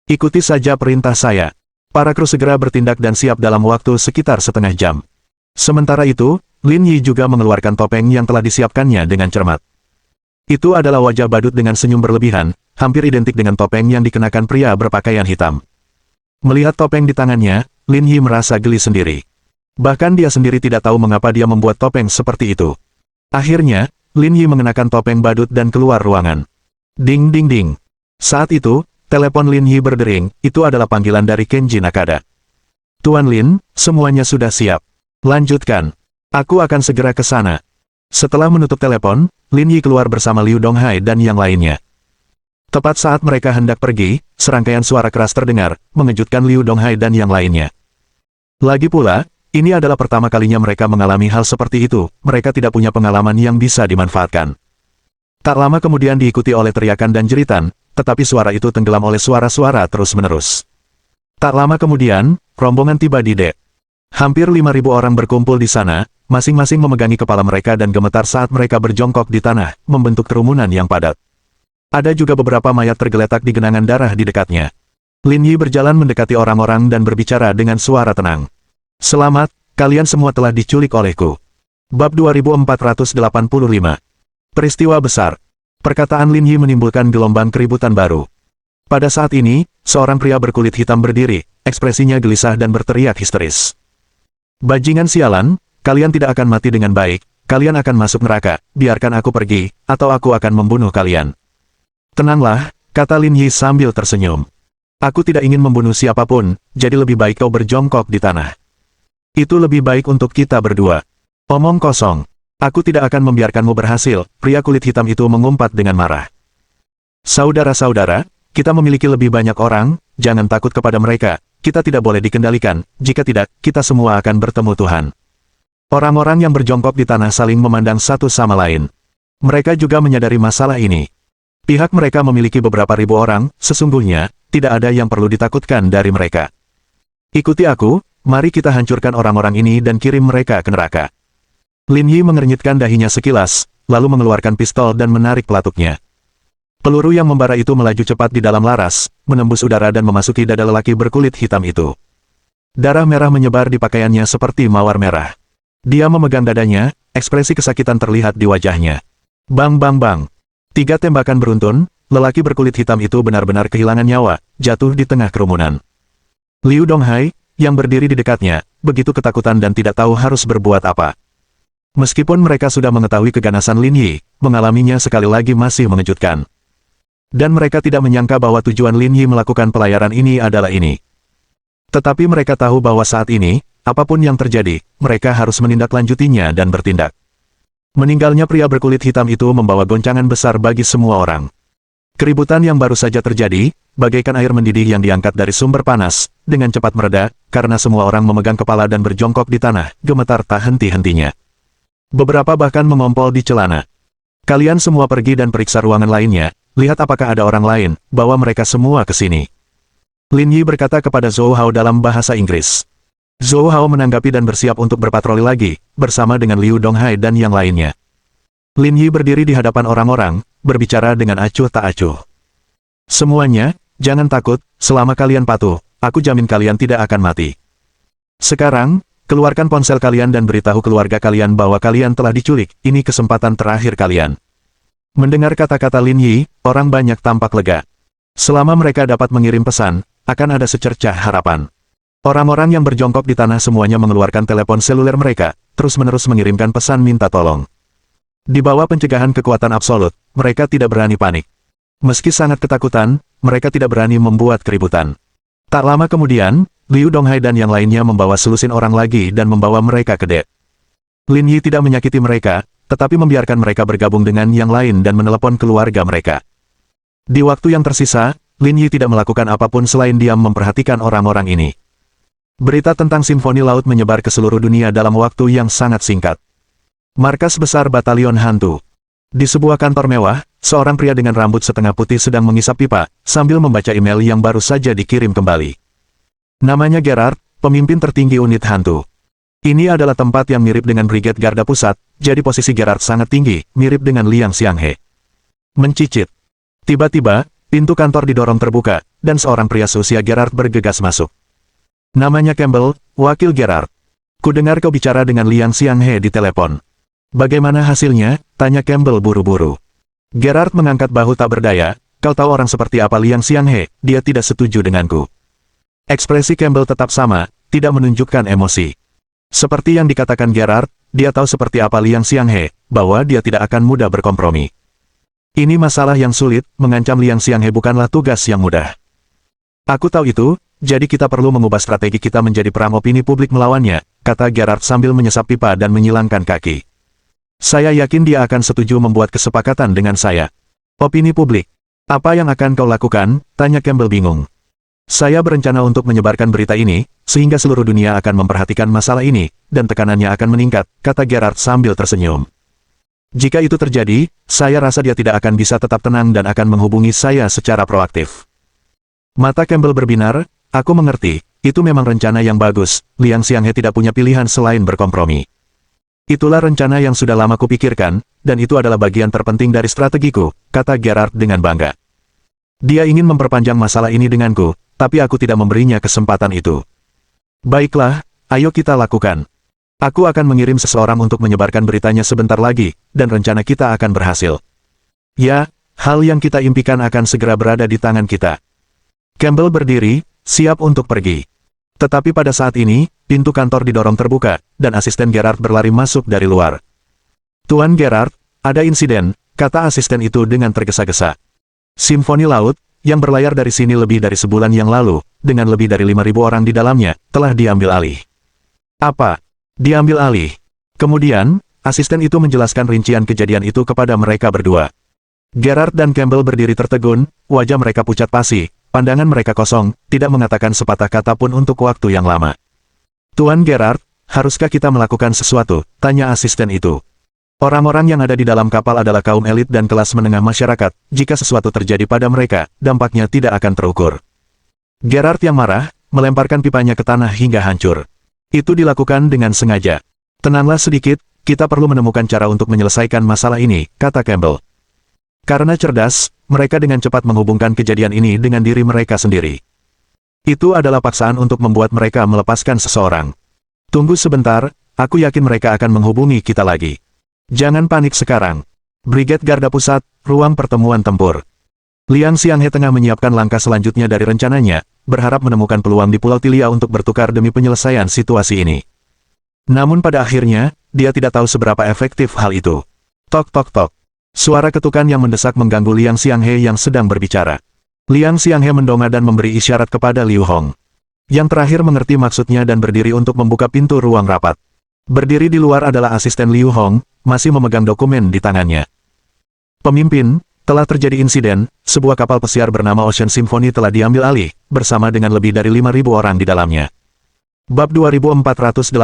Ikuti saja perintah saya. Para kru segera bertindak dan siap dalam waktu sekitar setengah jam. Sementara itu, Lin Yi juga mengeluarkan topeng yang telah disiapkannya dengan cermat. Itu adalah wajah badut dengan senyum berlebihan, hampir identik dengan topeng yang dikenakan pria berpakaian hitam. Melihat topeng di tangannya, Lin Yi merasa geli sendiri. Bahkan dia sendiri tidak tahu mengapa dia membuat topeng seperti itu. Akhirnya, Lin Yi mengenakan topeng badut dan keluar ruangan. Ding ding ding. Saat itu, telepon Lin Yi berdering, itu adalah panggilan dari Kenji Nakada. Tuan Lin, semuanya sudah siap. Lanjutkan. Aku akan segera ke sana. Setelah menutup telepon, Lin Yi keluar bersama Liu Donghai dan yang lainnya. Tepat saat mereka hendak pergi, serangkaian suara keras terdengar, mengejutkan Liu Donghai dan yang lainnya. Lagi pula, ini adalah pertama kalinya mereka mengalami hal seperti itu, mereka tidak punya pengalaman yang bisa dimanfaatkan. Tak lama kemudian diikuti oleh teriakan dan jeritan, tetapi suara itu tenggelam oleh suara-suara terus-menerus. Tak lama kemudian, rombongan tiba di dek. Hampir 5.000 orang berkumpul di sana, masing-masing memegangi kepala mereka dan gemetar saat mereka berjongkok di tanah, membentuk kerumunan yang padat. Ada juga beberapa mayat tergeletak di genangan darah di dekatnya. Lin Yi berjalan mendekati orang-orang dan berbicara dengan suara tenang. Selamat, kalian semua telah diculik olehku. Bab 2485. Peristiwa besar. Perkataan Lin Yi menimbulkan gelombang keributan baru. Pada saat ini, seorang pria berkulit hitam berdiri, ekspresinya gelisah dan berteriak histeris. Bajingan sialan, kalian tidak akan mati dengan baik, kalian akan masuk neraka, biarkan aku pergi, atau aku akan membunuh kalian. Tenanglah, kata Lin Yi sambil tersenyum. Aku tidak ingin membunuh siapapun, jadi lebih baik kau berjongkok di tanah. Itu lebih baik untuk kita berdua. Omong kosong. Aku tidak akan membiarkanmu berhasil, pria kulit hitam itu mengumpat dengan marah. Saudara-saudara, kita memiliki lebih banyak orang, jangan takut kepada mereka, kita tidak boleh dikendalikan, jika tidak, kita semua akan bertemu Tuhan. Orang-orang yang berjongkok di tanah saling memandang satu sama lain. Mereka juga menyadari masalah ini. Pihak mereka memiliki beberapa ribu orang, sesungguhnya, tidak ada yang perlu ditakutkan dari mereka. Ikuti aku, mari kita hancurkan orang-orang ini dan kirim mereka ke neraka. Lin Yi mengernyitkan dahinya sekilas, lalu mengeluarkan pistol dan menarik pelatuknya. Peluru yang membara itu melaju cepat di dalam laras, menembus udara dan memasuki dada lelaki berkulit hitam itu. Darah merah menyebar di pakaiannya seperti mawar merah. Dia memegang dadanya, ekspresi kesakitan terlihat di wajahnya. Bang bang bang. 3 tembakan beruntun, lelaki berkulit hitam itu benar-benar kehilangan nyawa, jatuh di tengah kerumunan. Liu Donghai, yang berdiri di dekatnya, begitu ketakutan dan tidak tahu harus berbuat apa. Meskipun mereka sudah mengetahui keganasan Lin Yi, mengalaminya sekali lagi masih mengejutkan. Dan mereka tidak menyangka bahwa tujuan Lin Yi melakukan pelayaran ini adalah ini. Tetapi mereka tahu bahwa saat ini, apapun yang terjadi, mereka harus menindaklanjutinya dan bertindak. Meninggalnya pria berkulit hitam itu membawa goncangan besar bagi semua orang. Keributan yang baru saja terjadi, bagaikan air mendidih yang diangkat dari sumber panas, dengan cepat mereda, karena semua orang memegang kepala dan berjongkok di tanah, gemetar tak henti-hentinya. Beberapa bahkan mengompol di celana. Kalian semua pergi dan periksa ruangan lainnya, lihat apakah ada orang lain, bawa mereka semua ke sini. Lin Yi berkata kepada Zhou Hao dalam bahasa Inggris. Zhou Hao menanggapi dan bersiap untuk berpatroli lagi, bersama dengan Liu Donghai dan yang lainnya. Lin Yi berdiri di hadapan orang-orang, berbicara dengan acuh tak acuh. Semuanya, jangan takut, selama kalian patuh, aku jamin kalian tidak akan mati. Sekarang, keluarkan ponsel kalian dan beritahu keluarga kalian bahwa kalian telah diculik, ini kesempatan terakhir kalian. Mendengar kata-kata Lin Yi, orang banyak tampak lega. Selama mereka dapat mengirim pesan, akan ada secercah harapan. Orang-orang yang berjongkok di tanah semuanya mengeluarkan telepon seluler mereka, terus-menerus mengirimkan pesan minta tolong. Di bawah pencegahan kekuatan absolut, mereka tidak berani panik. Meski sangat ketakutan, mereka tidak berani membuat keributan. Tak lama kemudian, Liu Donghai dan yang lainnya membawa selusin orang lagi dan membawa mereka ke Det. Lin Yi tidak menyakiti mereka, tetapi membiarkan mereka bergabung dengan yang lain dan menelepon keluarga mereka. Di waktu yang tersisa, Lin Yi tidak melakukan apapun selain diam memperhatikan orang-orang ini. Berita tentang Simfoni Laut menyebar ke seluruh dunia dalam waktu yang sangat singkat. Markas besar Batalion Hantu. Di sebuah kantor mewah, seorang pria dengan rambut setengah putih sedang mengisap pipa, sambil membaca email yang baru saja dikirim kembali. Namanya Gerard, pemimpin tertinggi unit hantu. Ini adalah tempat yang mirip dengan Brigade Garda Pusat, jadi posisi Gerard sangat tinggi, mirip dengan Liang Xianghe. Mencicit. Tiba-tiba, pintu kantor didorong terbuka, dan seorang pria seusia Gerard bergegas masuk. Namanya Campbell, wakil Gerard. Kudengar kau bicara dengan Liang Xianghe di telepon. Bagaimana hasilnya? Tanya Campbell buru-buru. Gerard mengangkat bahu tak berdaya, kau tahu orang seperti apa Liang Xianghe, dia tidak setuju denganku. Ekspresi Campbell tetap sama, tidak menunjukkan emosi. Seperti yang dikatakan Gerard, dia tahu seperti apa Liang Xianghe, bahwa dia tidak akan mudah berkompromi. Ini masalah yang sulit, mengancam Liang Xianghe bukanlah tugas yang mudah. Aku tahu itu, jadi kita perlu mengubah strategi kita menjadi perang opini publik melawannya, kata Gerard sambil menyesap pipa dan menyilangkan kaki. Saya yakin dia akan setuju membuat kesepakatan dengan saya. Opini publik. Apa yang akan kau lakukan? Tanya Campbell bingung. Saya berencana untuk menyebarkan berita ini, sehingga seluruh dunia akan memperhatikan masalah ini, dan tekanannya akan meningkat, kata Gerard sambil tersenyum. Jika itu terjadi, saya rasa dia tidak akan bisa tetap tenang dan akan menghubungi saya secara proaktif. Mata Campbell berbinar, aku mengerti, itu memang rencana yang bagus, Liang Xianghe tidak punya pilihan selain berkompromi. Itulah rencana yang sudah lama kupikirkan, dan itu adalah bagian terpenting dari strategiku, kata Gerard dengan bangga. Dia ingin memperpanjang masalah ini denganku, tapi aku tidak memberinya kesempatan itu. Baiklah, ayo kita lakukan. Aku akan mengirim seseorang untuk menyebarkan beritanya sebentar lagi, dan rencana kita akan berhasil. Ya, hal yang kita impikan akan segera berada di tangan kita. Campbell berdiri, siap untuk pergi. Tetapi pada saat ini, pintu kantor didorong terbuka, dan asisten Gerard berlari masuk dari luar. Tuan Gerard, ada insiden, kata asisten itu dengan tergesa-gesa. Simfoni Laut, yang berlayar dari sini lebih dari sebulan yang lalu, dengan lebih dari 5.000 orang di dalamnya, telah diambil alih. Apa? Diambil alih? Kemudian, asisten itu menjelaskan rincian kejadian itu kepada mereka berdua. Gerard dan Campbell berdiri tertegun, wajah mereka pucat pasi, pandangan mereka kosong, tidak mengatakan sepatah kata pun untuk waktu yang lama. Tuan Gerard, haruskah kita melakukan sesuatu? Tanya asisten itu. Orang-orang yang ada di dalam kapal adalah kaum elit dan kelas menengah masyarakat, jika sesuatu terjadi pada mereka, dampaknya tidak akan terukur. Gerard yang marah, melemparkan pipanya ke tanah hingga hancur. Itu dilakukan dengan sengaja. Tenanglah sedikit, kita perlu menemukan cara untuk menyelesaikan masalah ini, kata Campbell. Karena cerdas, mereka dengan cepat menghubungkan kejadian ini dengan diri mereka sendiri. Itu adalah paksaan untuk membuat mereka melepaskan seseorang. Tunggu sebentar, aku yakin mereka akan menghubungi kita lagi. Jangan panik sekarang. Brigade Garda Pusat, ruang pertemuan tempur. Liang Xianghe tengah menyiapkan langkah selanjutnya dari rencananya, berharap menemukan peluang di Pulau Tilia untuk bertukar demi penyelesaian situasi ini. Namun pada akhirnya, dia tidak tahu seberapa efektif hal itu. Tok tok tok. Suara ketukan yang mendesak mengganggu Liang Xianghe yang sedang berbicara. Liang Xianghe mendongak dan memberi isyarat kepada Liu Hong. Yang terakhir mengerti maksudnya dan berdiri untuk membuka pintu ruang rapat. Berdiri di luar adalah asisten Liu Hong, masih memegang dokumen di tangannya. Pemimpin, telah terjadi insiden, sebuah kapal pesiar bernama Ocean Symphony telah diambil alih, bersama dengan lebih dari 5.000 orang di dalamnya. Bab 2486.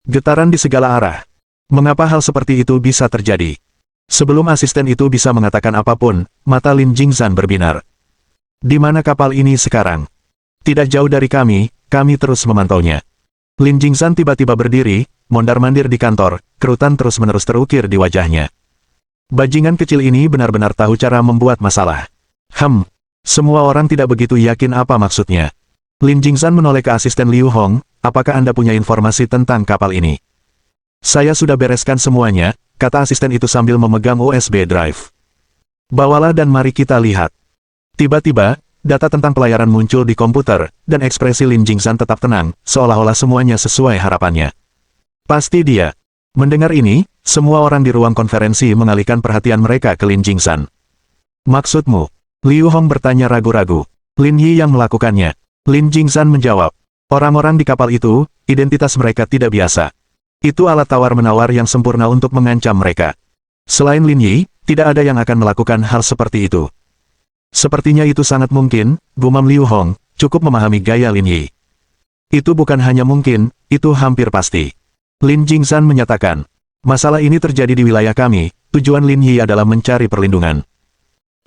Getaran di segala arah. Mengapa hal seperti itu bisa terjadi? Sebelum asisten itu bisa mengatakan apapun, mata Lin Jingzan berbinar. Di mana kapal ini sekarang? Tidak jauh dari kami terus memantaunya. Lin Jingzan tiba-tiba berdiri, mondar-mandir di kantor, kerutan terus-menerus terukir di wajahnya. Bajingan kecil ini benar-benar tahu cara membuat masalah. Semua orang tidak begitu yakin apa maksudnya. Lin Jingzan menoleh ke asisten Liu Hong, apakah Anda punya informasi tentang kapal ini? Saya sudah bereskan semuanya, kata asisten itu sambil memegang USB drive. Bawalah dan mari kita lihat. Tiba-tiba, data tentang pelayaran muncul di komputer, dan ekspresi Lin Jingzan tetap tenang, seolah-olah semuanya sesuai harapannya. Pasti dia. Mendengar ini, semua orang di ruang konferensi mengalihkan perhatian mereka ke Lin Jingzan. Maksudmu? Liu Hong bertanya ragu-ragu. Lin Yi yang melakukannya. Lin Jingzan menjawab. Orang-orang di kapal itu, identitas mereka tidak biasa. Itu alat tawar-menawar yang sempurna untuk mengancam mereka. Selain Lin Yi, tidak ada yang akan melakukan hal seperti itu. Sepertinya itu sangat mungkin, gumam Liu Hong, cukup memahami gaya Lin Yi. Itu bukan hanya mungkin, itu hampir pasti. Lin Jingzan menyatakan, masalah ini terjadi di wilayah kami, tujuan Lin Yi adalah mencari perlindungan.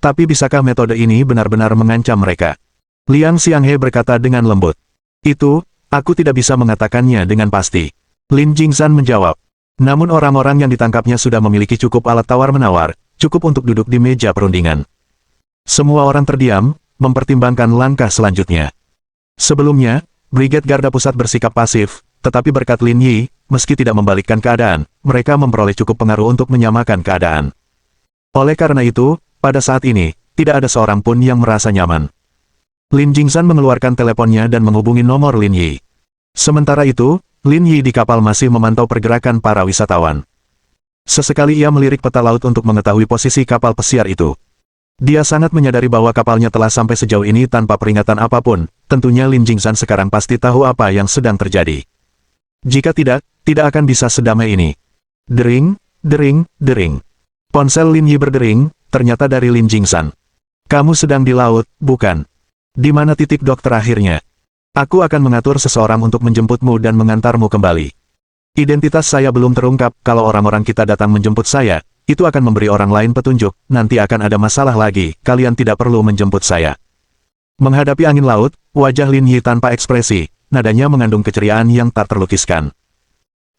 Tapi bisakah metode ini benar-benar mengancam mereka? Liang Xianghe berkata dengan lembut. Itu, aku tidak bisa mengatakannya dengan pasti. Lin Jingzan menjawab. Namun orang-orang yang ditangkapnya sudah memiliki cukup alat tawar-menawar, cukup untuk duduk di meja perundingan. Semua orang terdiam, mempertimbangkan langkah selanjutnya. Sebelumnya, Brigade Garda Pusat bersikap pasif, tetapi berkat Lin Yi, meski tidak membalikkan keadaan, mereka memperoleh cukup pengaruh untuk menyamakan keadaan. Oleh karena itu, pada saat ini, tidak ada seorang pun yang merasa nyaman. Lin Jingzan mengeluarkan teleponnya dan menghubungi nomor Lin Yi. Sementara itu, Lin Yi di kapal masih memantau pergerakan para wisatawan. Sesekali ia melirik peta laut untuk mengetahui posisi kapal pesiar itu. Dia sangat menyadari bahwa kapalnya telah sampai sejauh ini tanpa peringatan apapun, tentunya Lin Jingzan sekarang pasti tahu apa yang sedang terjadi. Jika tidak akan bisa sedamai ini. Dering, dering, dering. Ponsel Lin Yi berdering, ternyata dari Lin Jingzan. Kamu sedang di laut, bukan? Di mana titik dokter akhirnya? Aku akan mengatur seseorang untuk menjemputmu dan mengantarmu kembali. Identitas saya belum terungkap, kalau orang-orang kita datang menjemput saya, itu akan memberi orang lain petunjuk, nanti akan ada masalah lagi, kalian tidak perlu menjemput saya. Menghadapi angin laut, wajah Lin Yi tanpa ekspresi, nadanya mengandung keceriaan yang tak terlukiskan.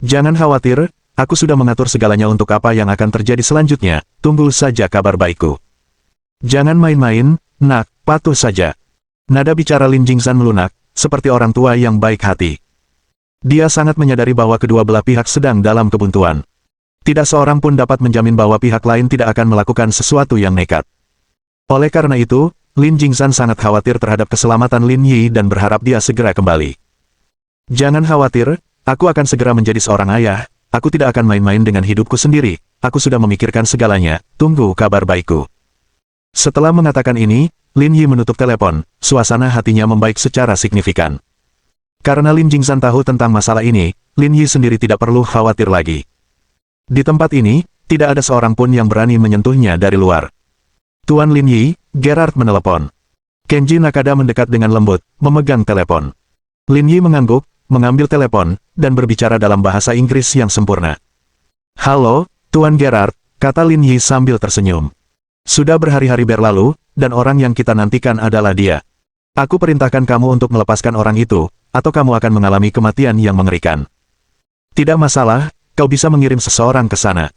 Jangan khawatir, aku sudah mengatur segalanya untuk apa yang akan terjadi selanjutnya, tunggu saja kabar baikku. Jangan main-main, nak, patuh saja. Nada bicara Lin Jingzan melunak, seperti orang tua yang baik hati. Dia sangat menyadari bahwa kedua belah pihak sedang dalam kebuntuan. Tidak seorang pun dapat menjamin bahwa pihak lain tidak akan melakukan sesuatu yang nekat. Oleh karena itu, Lin Jingzan sangat khawatir terhadap keselamatan Lin Yi dan berharap dia segera kembali. Jangan khawatir, aku akan segera menjadi seorang ayah, aku tidak akan main-main dengan hidupku sendiri, aku sudah memikirkan segalanya, tunggu kabar baikku. Setelah mengatakan ini, Lin Yi menutup telepon, suasana hatinya membaik secara signifikan. Karena Lin Jingzan tahu tentang masalah ini, Lin Yi sendiri tidak perlu khawatir lagi. Di tempat ini, tidak ada seorang pun yang berani menyentuhnya dari luar. Tuan Lin Yi, Gerard menelepon. Kenji Nakada mendekat dengan lembut, memegang telepon. Lin Yi mengangguk, mengambil telepon, dan berbicara dalam bahasa Inggris yang sempurna. Halo, Tuan Gerard, kata Lin Yi sambil tersenyum. Sudah berhari-hari berlalu, dan orang yang kita nantikan adalah dia. Aku perintahkan kamu untuk melepaskan orang itu, atau kamu akan mengalami kematian yang mengerikan. Tidak masalah, kau bisa mengirim seseorang ke sana.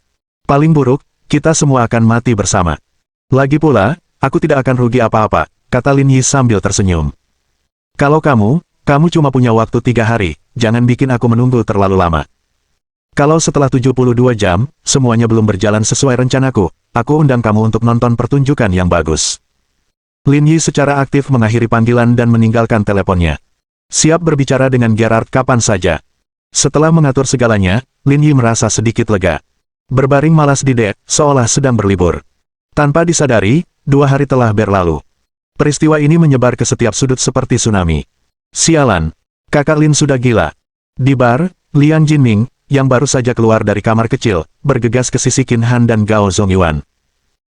Paling buruk, kita semua akan mati bersama. Lagi pula, aku tidak akan rugi apa-apa, kata Lin Yi sambil tersenyum. Kalau kamu cuma punya waktu 3 hari, jangan bikin aku menunggu terlalu lama. Kalau setelah 72 jam, semuanya belum berjalan sesuai rencanaku, aku undang kamu untuk nonton pertunjukan yang bagus. Lin Yi secara aktif mengakhiri panggilan dan meninggalkan teleponnya. Siap berbicara dengan Gerard kapan saja. Setelah mengatur segalanya, Lin Yi merasa sedikit lega. Berbaring malas di dek, seolah sedang berlibur. Tanpa disadari, 2 hari telah berlalu. Peristiwa ini menyebar ke setiap sudut seperti tsunami. Sialan, kakak Lin sudah gila. Di bar, Liang Jinming, yang baru saja keluar dari kamar kecil, bergegas ke sisi Qin Han dan Gao Zongyuan.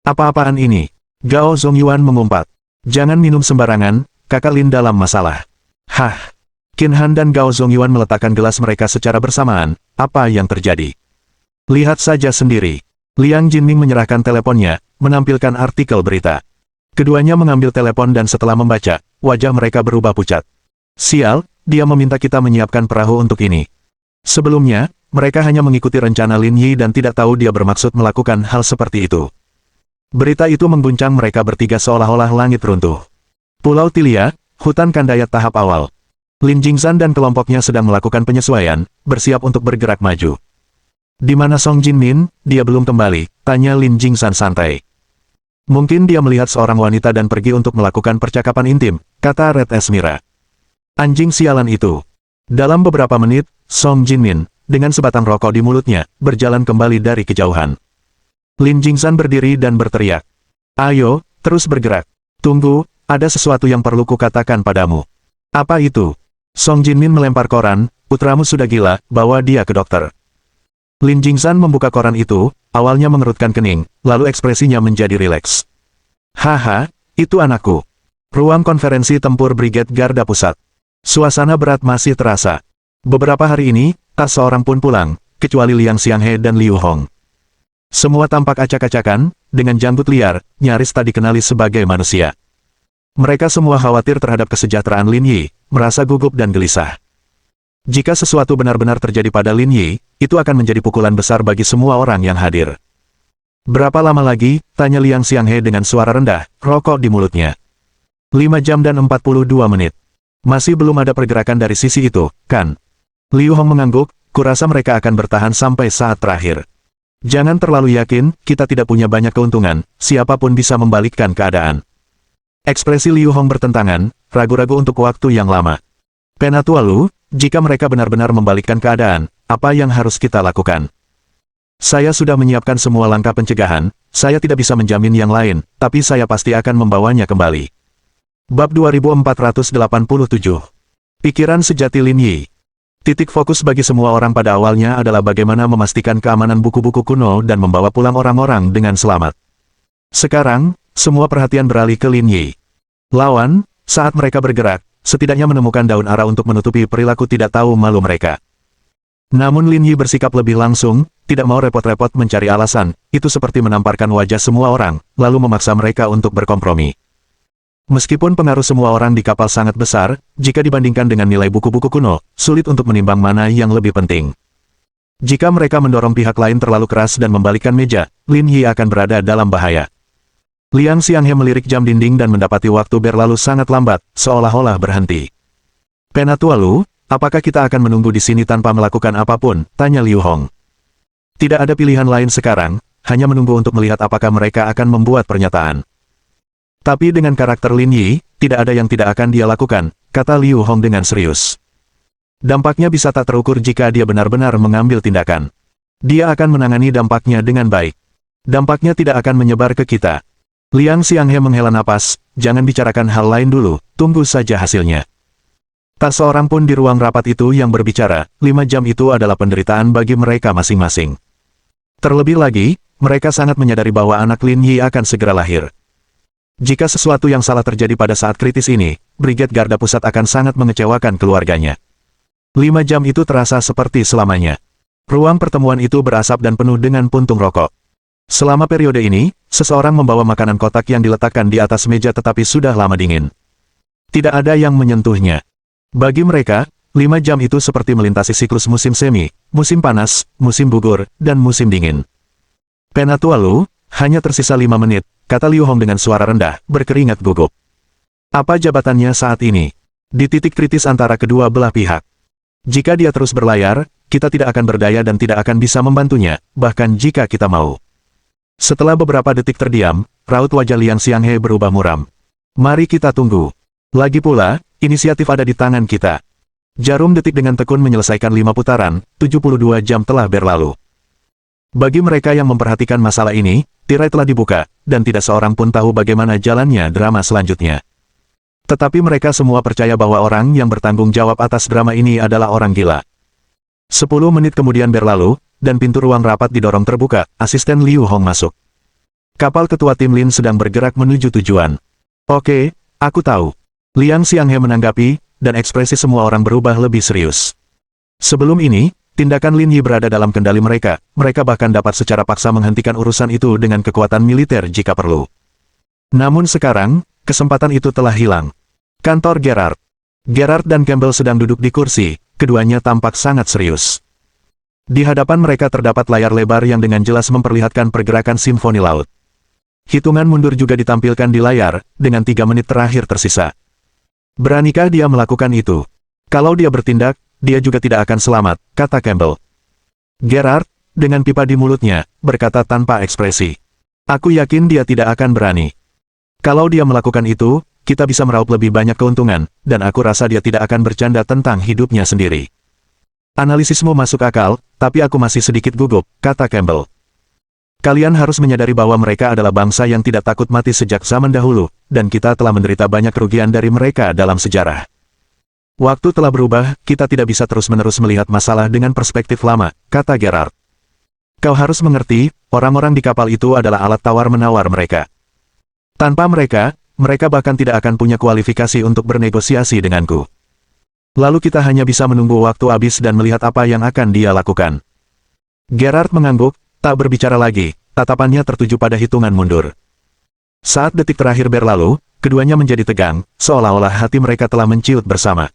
Apa-apaan ini? Gao Zongyuan mengumpat. Jangan minum sembarangan, kakak Lin dalam masalah. Hah? Qin Han dan Gao Zongyuan meletakkan gelas mereka secara bersamaan. Apa yang terjadi? Lihat saja sendiri. Liang Jinming menyerahkan teleponnya, menampilkan artikel berita. Keduanya mengambil telepon dan setelah membaca, wajah mereka berubah pucat. Sial, dia meminta kita menyiapkan perahu untuk ini. Sebelumnya, mereka hanya mengikuti rencana Lin Yi dan tidak tahu dia bermaksud melakukan hal seperti itu. Berita itu mengguncang mereka bertiga seolah-olah langit runtuh. Pulau Tilia, hutan Kandayat tahap awal. Lin Jingzan dan kelompoknya sedang melakukan penyesuaian, bersiap untuk bergerak maju. Di mana Song Jinmin? Dia belum kembali, tanya Lin Jingzan santai. Mungkin dia melihat seorang wanita dan pergi untuk melakukan percakapan intim, kata Red Esmira. Anjing sialan itu. Dalam beberapa menit, Song Jinmin, dengan sebatang rokok di mulutnya, berjalan kembali dari kejauhan. Lin Jingzan berdiri dan berteriak. Ayo, terus bergerak. Tunggu, ada sesuatu yang perlu kukatakan padamu. Apa itu? Song Jinmin melempar koran, putramu sudah gila, bawa dia ke dokter. Lin Jingzan membuka koran itu, awalnya mengerutkan kening, lalu ekspresinya menjadi rileks. Haha, itu anakku. Ruang konferensi tempur Brigade Garda Pusat. Suasana berat masih terasa. Beberapa hari ini, tak seorang pun pulang, kecuali Liang Xianghe dan Liu Hong. Semua tampak acak-acakan, dengan janggut liar, nyaris tak dikenali sebagai manusia. Mereka semua khawatir terhadap kesejahteraan Lin Yi, merasa gugup dan gelisah. Jika sesuatu benar-benar terjadi pada Lin Yi, itu akan menjadi pukulan besar bagi semua orang yang hadir. Berapa lama lagi? Tanya Liang Xianghe dengan suara rendah, rokok di mulutnya. 5 jam dan 42 menit. Masih belum ada pergerakan dari sisi itu, kan? Liu Hong mengangguk, kurasa mereka akan bertahan sampai saat terakhir. Jangan terlalu yakin, kita tidak punya banyak keuntungan, siapapun bisa membalikkan keadaan. Ekspresi Liu Hong bertentangan, ragu-ragu untuk waktu yang lama. Penatua Lu, jika mereka benar-benar membalikkan keadaan, apa yang harus kita lakukan? Saya sudah menyiapkan semua langkah pencegahan, saya tidak bisa menjamin yang lain, tapi saya pasti akan membawanya kembali. Bab 2487. Pikiran sejati Lin Yi. Titik fokus bagi semua orang pada awalnya adalah bagaimana memastikan keamanan buku-buku kuno dan membawa pulang orang-orang dengan selamat. Sekarang, semua perhatian beralih ke Lin Yi. Lawan, saat mereka bergerak, setidaknya menemukan daun ara untuk menutupi perilaku tidak tahu malu mereka. Namun Lin Yi bersikap lebih langsung, tidak mau repot-repot mencari alasan, itu seperti menamparkan wajah semua orang, lalu memaksa mereka untuk berkompromi. Meskipun pengaruh semua orang di kapal sangat besar, jika dibandingkan dengan nilai buku-buku kuno, sulit untuk menimbang mana yang lebih penting. Jika mereka mendorong pihak lain terlalu keras dan membalikkan meja, Lin Yi akan berada dalam bahaya. Liang Xianghe melirik jam dinding dan mendapati waktu berlalu sangat lambat, seolah-olah berhenti. Penatua Lu, apakah kita akan menunggu di sini tanpa melakukan apapun? Tanya Liu Hong. Tidak ada pilihan lain sekarang, hanya menunggu untuk melihat apakah mereka akan membuat pernyataan. Tapi dengan karakter Lin Yi, tidak ada yang tidak akan dia lakukan, kata Liu Hong dengan serius. Dampaknya bisa tak terukur jika dia benar-benar mengambil tindakan. Dia akan menangani dampaknya dengan baik. Dampaknya tidak akan menyebar ke kita. Liang Xianghe menghela napas, jangan bicarakan hal lain dulu, tunggu saja hasilnya. Tak seorang pun di ruang rapat itu yang berbicara, 5 jam itu adalah penderitaan bagi mereka masing-masing. Terlebih lagi, mereka sangat menyadari bahwa anak Lin Yi akan segera lahir. Jika sesuatu yang salah terjadi pada saat kritis ini, Brigade Garda Pusat akan sangat mengecewakan keluarganya. 5 jam itu terasa seperti selamanya. Ruang pertemuan itu berasap dan penuh dengan puntung rokok. Selama periode ini, seseorang membawa makanan kotak yang diletakkan di atas meja tetapi sudah lama dingin. Tidak ada yang menyentuhnya. Bagi mereka, 5 jam itu seperti melintasi siklus musim semi, musim panas, musim gugur, dan musim dingin. Penatua Lu, hanya tersisa 5 menit, kata Liu Hong dengan suara rendah, berkeringat gugup. Apa jabatannya saat ini? Di titik kritis antara kedua belah pihak. Jika dia terus berlayar, kita tidak akan berdaya dan tidak akan bisa membantunya, bahkan jika kita mau. Setelah beberapa detik terdiam, raut wajah Liang Xianghe berubah muram. Mari kita tunggu. Lagi pula, inisiatif ada di tangan kita. Jarum detik dengan tekun menyelesaikan 5 putaran, 72 jam telah berlalu. Bagi mereka yang memperhatikan masalah ini, tirai telah dibuka, dan tidak seorang pun tahu bagaimana jalannya drama selanjutnya. Tetapi mereka semua percaya bahwa orang yang bertanggung jawab atas drama ini adalah orang gila. 10 menit kemudian berlalu, dan pintu ruang rapat didorong terbuka, asisten Liu Hong masuk. Kapal ketua tim Lin sedang bergerak menuju tujuan. Oke, aku tahu. Liang Xianghe menanggapi, dan ekspresi semua orang berubah lebih serius. Sebelum ini, tindakan Lin Yi berada dalam kendali mereka, mereka bahkan dapat secara paksa menghentikan urusan itu dengan kekuatan militer jika perlu. Namun sekarang, kesempatan itu telah hilang. Kantor Gerard. Gerard dan Campbell sedang duduk di kursi, keduanya tampak sangat serius. Di hadapan mereka terdapat layar lebar yang dengan jelas memperlihatkan pergerakan simfoni laut. Hitungan mundur juga ditampilkan di layar, dengan 3 menit terakhir tersisa. Beranikah dia melakukan itu? Kalau dia bertindak, dia juga tidak akan selamat, kata Campbell. Gerard, dengan pipa di mulutnya, berkata tanpa ekspresi. Aku yakin dia tidak akan berani. Kalau dia melakukan itu, kita bisa meraup lebih banyak keuntungan, dan aku rasa dia tidak akan bercanda tentang hidupnya sendiri. Analisismu masuk akal, tapi aku masih sedikit gugup, kata Campbell. Kalian harus menyadari bahwa mereka adalah bangsa yang tidak takut mati sejak zaman dahulu, dan kita telah menderita banyak kerugian dari mereka dalam sejarah. Waktu telah berubah, kita tidak bisa terus-menerus melihat masalah dengan perspektif lama, kata Gerard. Kau harus mengerti, orang-orang di kapal itu adalah alat tawar-menawar mereka. Tanpa mereka, mereka bahkan tidak akan punya kualifikasi untuk bernegosiasi denganku. Lalu kita hanya bisa menunggu waktu habis dan melihat apa yang akan dia lakukan. Gerard mengangguk, tak berbicara lagi, tatapannya tertuju pada hitungan mundur. Saat detik terakhir berlalu, keduanya menjadi tegang, seolah-olah hati mereka telah menciut bersama.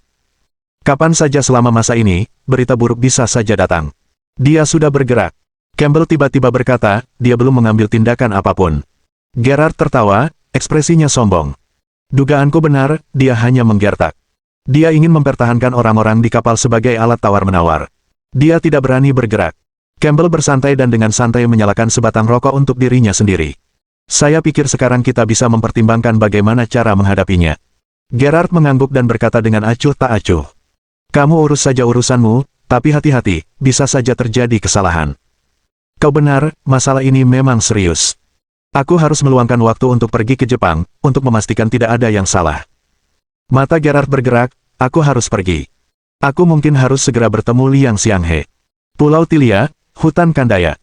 Kapan saja selama masa ini, berita buruk bisa saja datang. Dia sudah bergerak. Campbell tiba-tiba berkata, dia belum mengambil tindakan apapun. Gerard tertawa, ekspresinya sombong. Dugaanku benar, dia hanya menggertak. Dia ingin mempertahankan orang-orang di kapal sebagai alat tawar-menawar. Dia tidak berani bergerak. Campbell bersantai dan dengan santai menyalakan sebatang rokok untuk dirinya sendiri. Saya pikir sekarang kita bisa mempertimbangkan bagaimana cara menghadapinya. Gerard mengangguk dan berkata dengan acuh tak acuh. Kamu urus saja urusanmu, tapi hati-hati, bisa saja terjadi kesalahan. Kau benar, masalah ini memang serius. Aku harus meluangkan waktu untuk pergi ke Jepang, untuk memastikan tidak ada yang salah. Mata Gerard bergerak, aku harus pergi. Aku mungkin harus segera bertemu Liang Xianghe. Pulau Tilia, hutan Kandaya.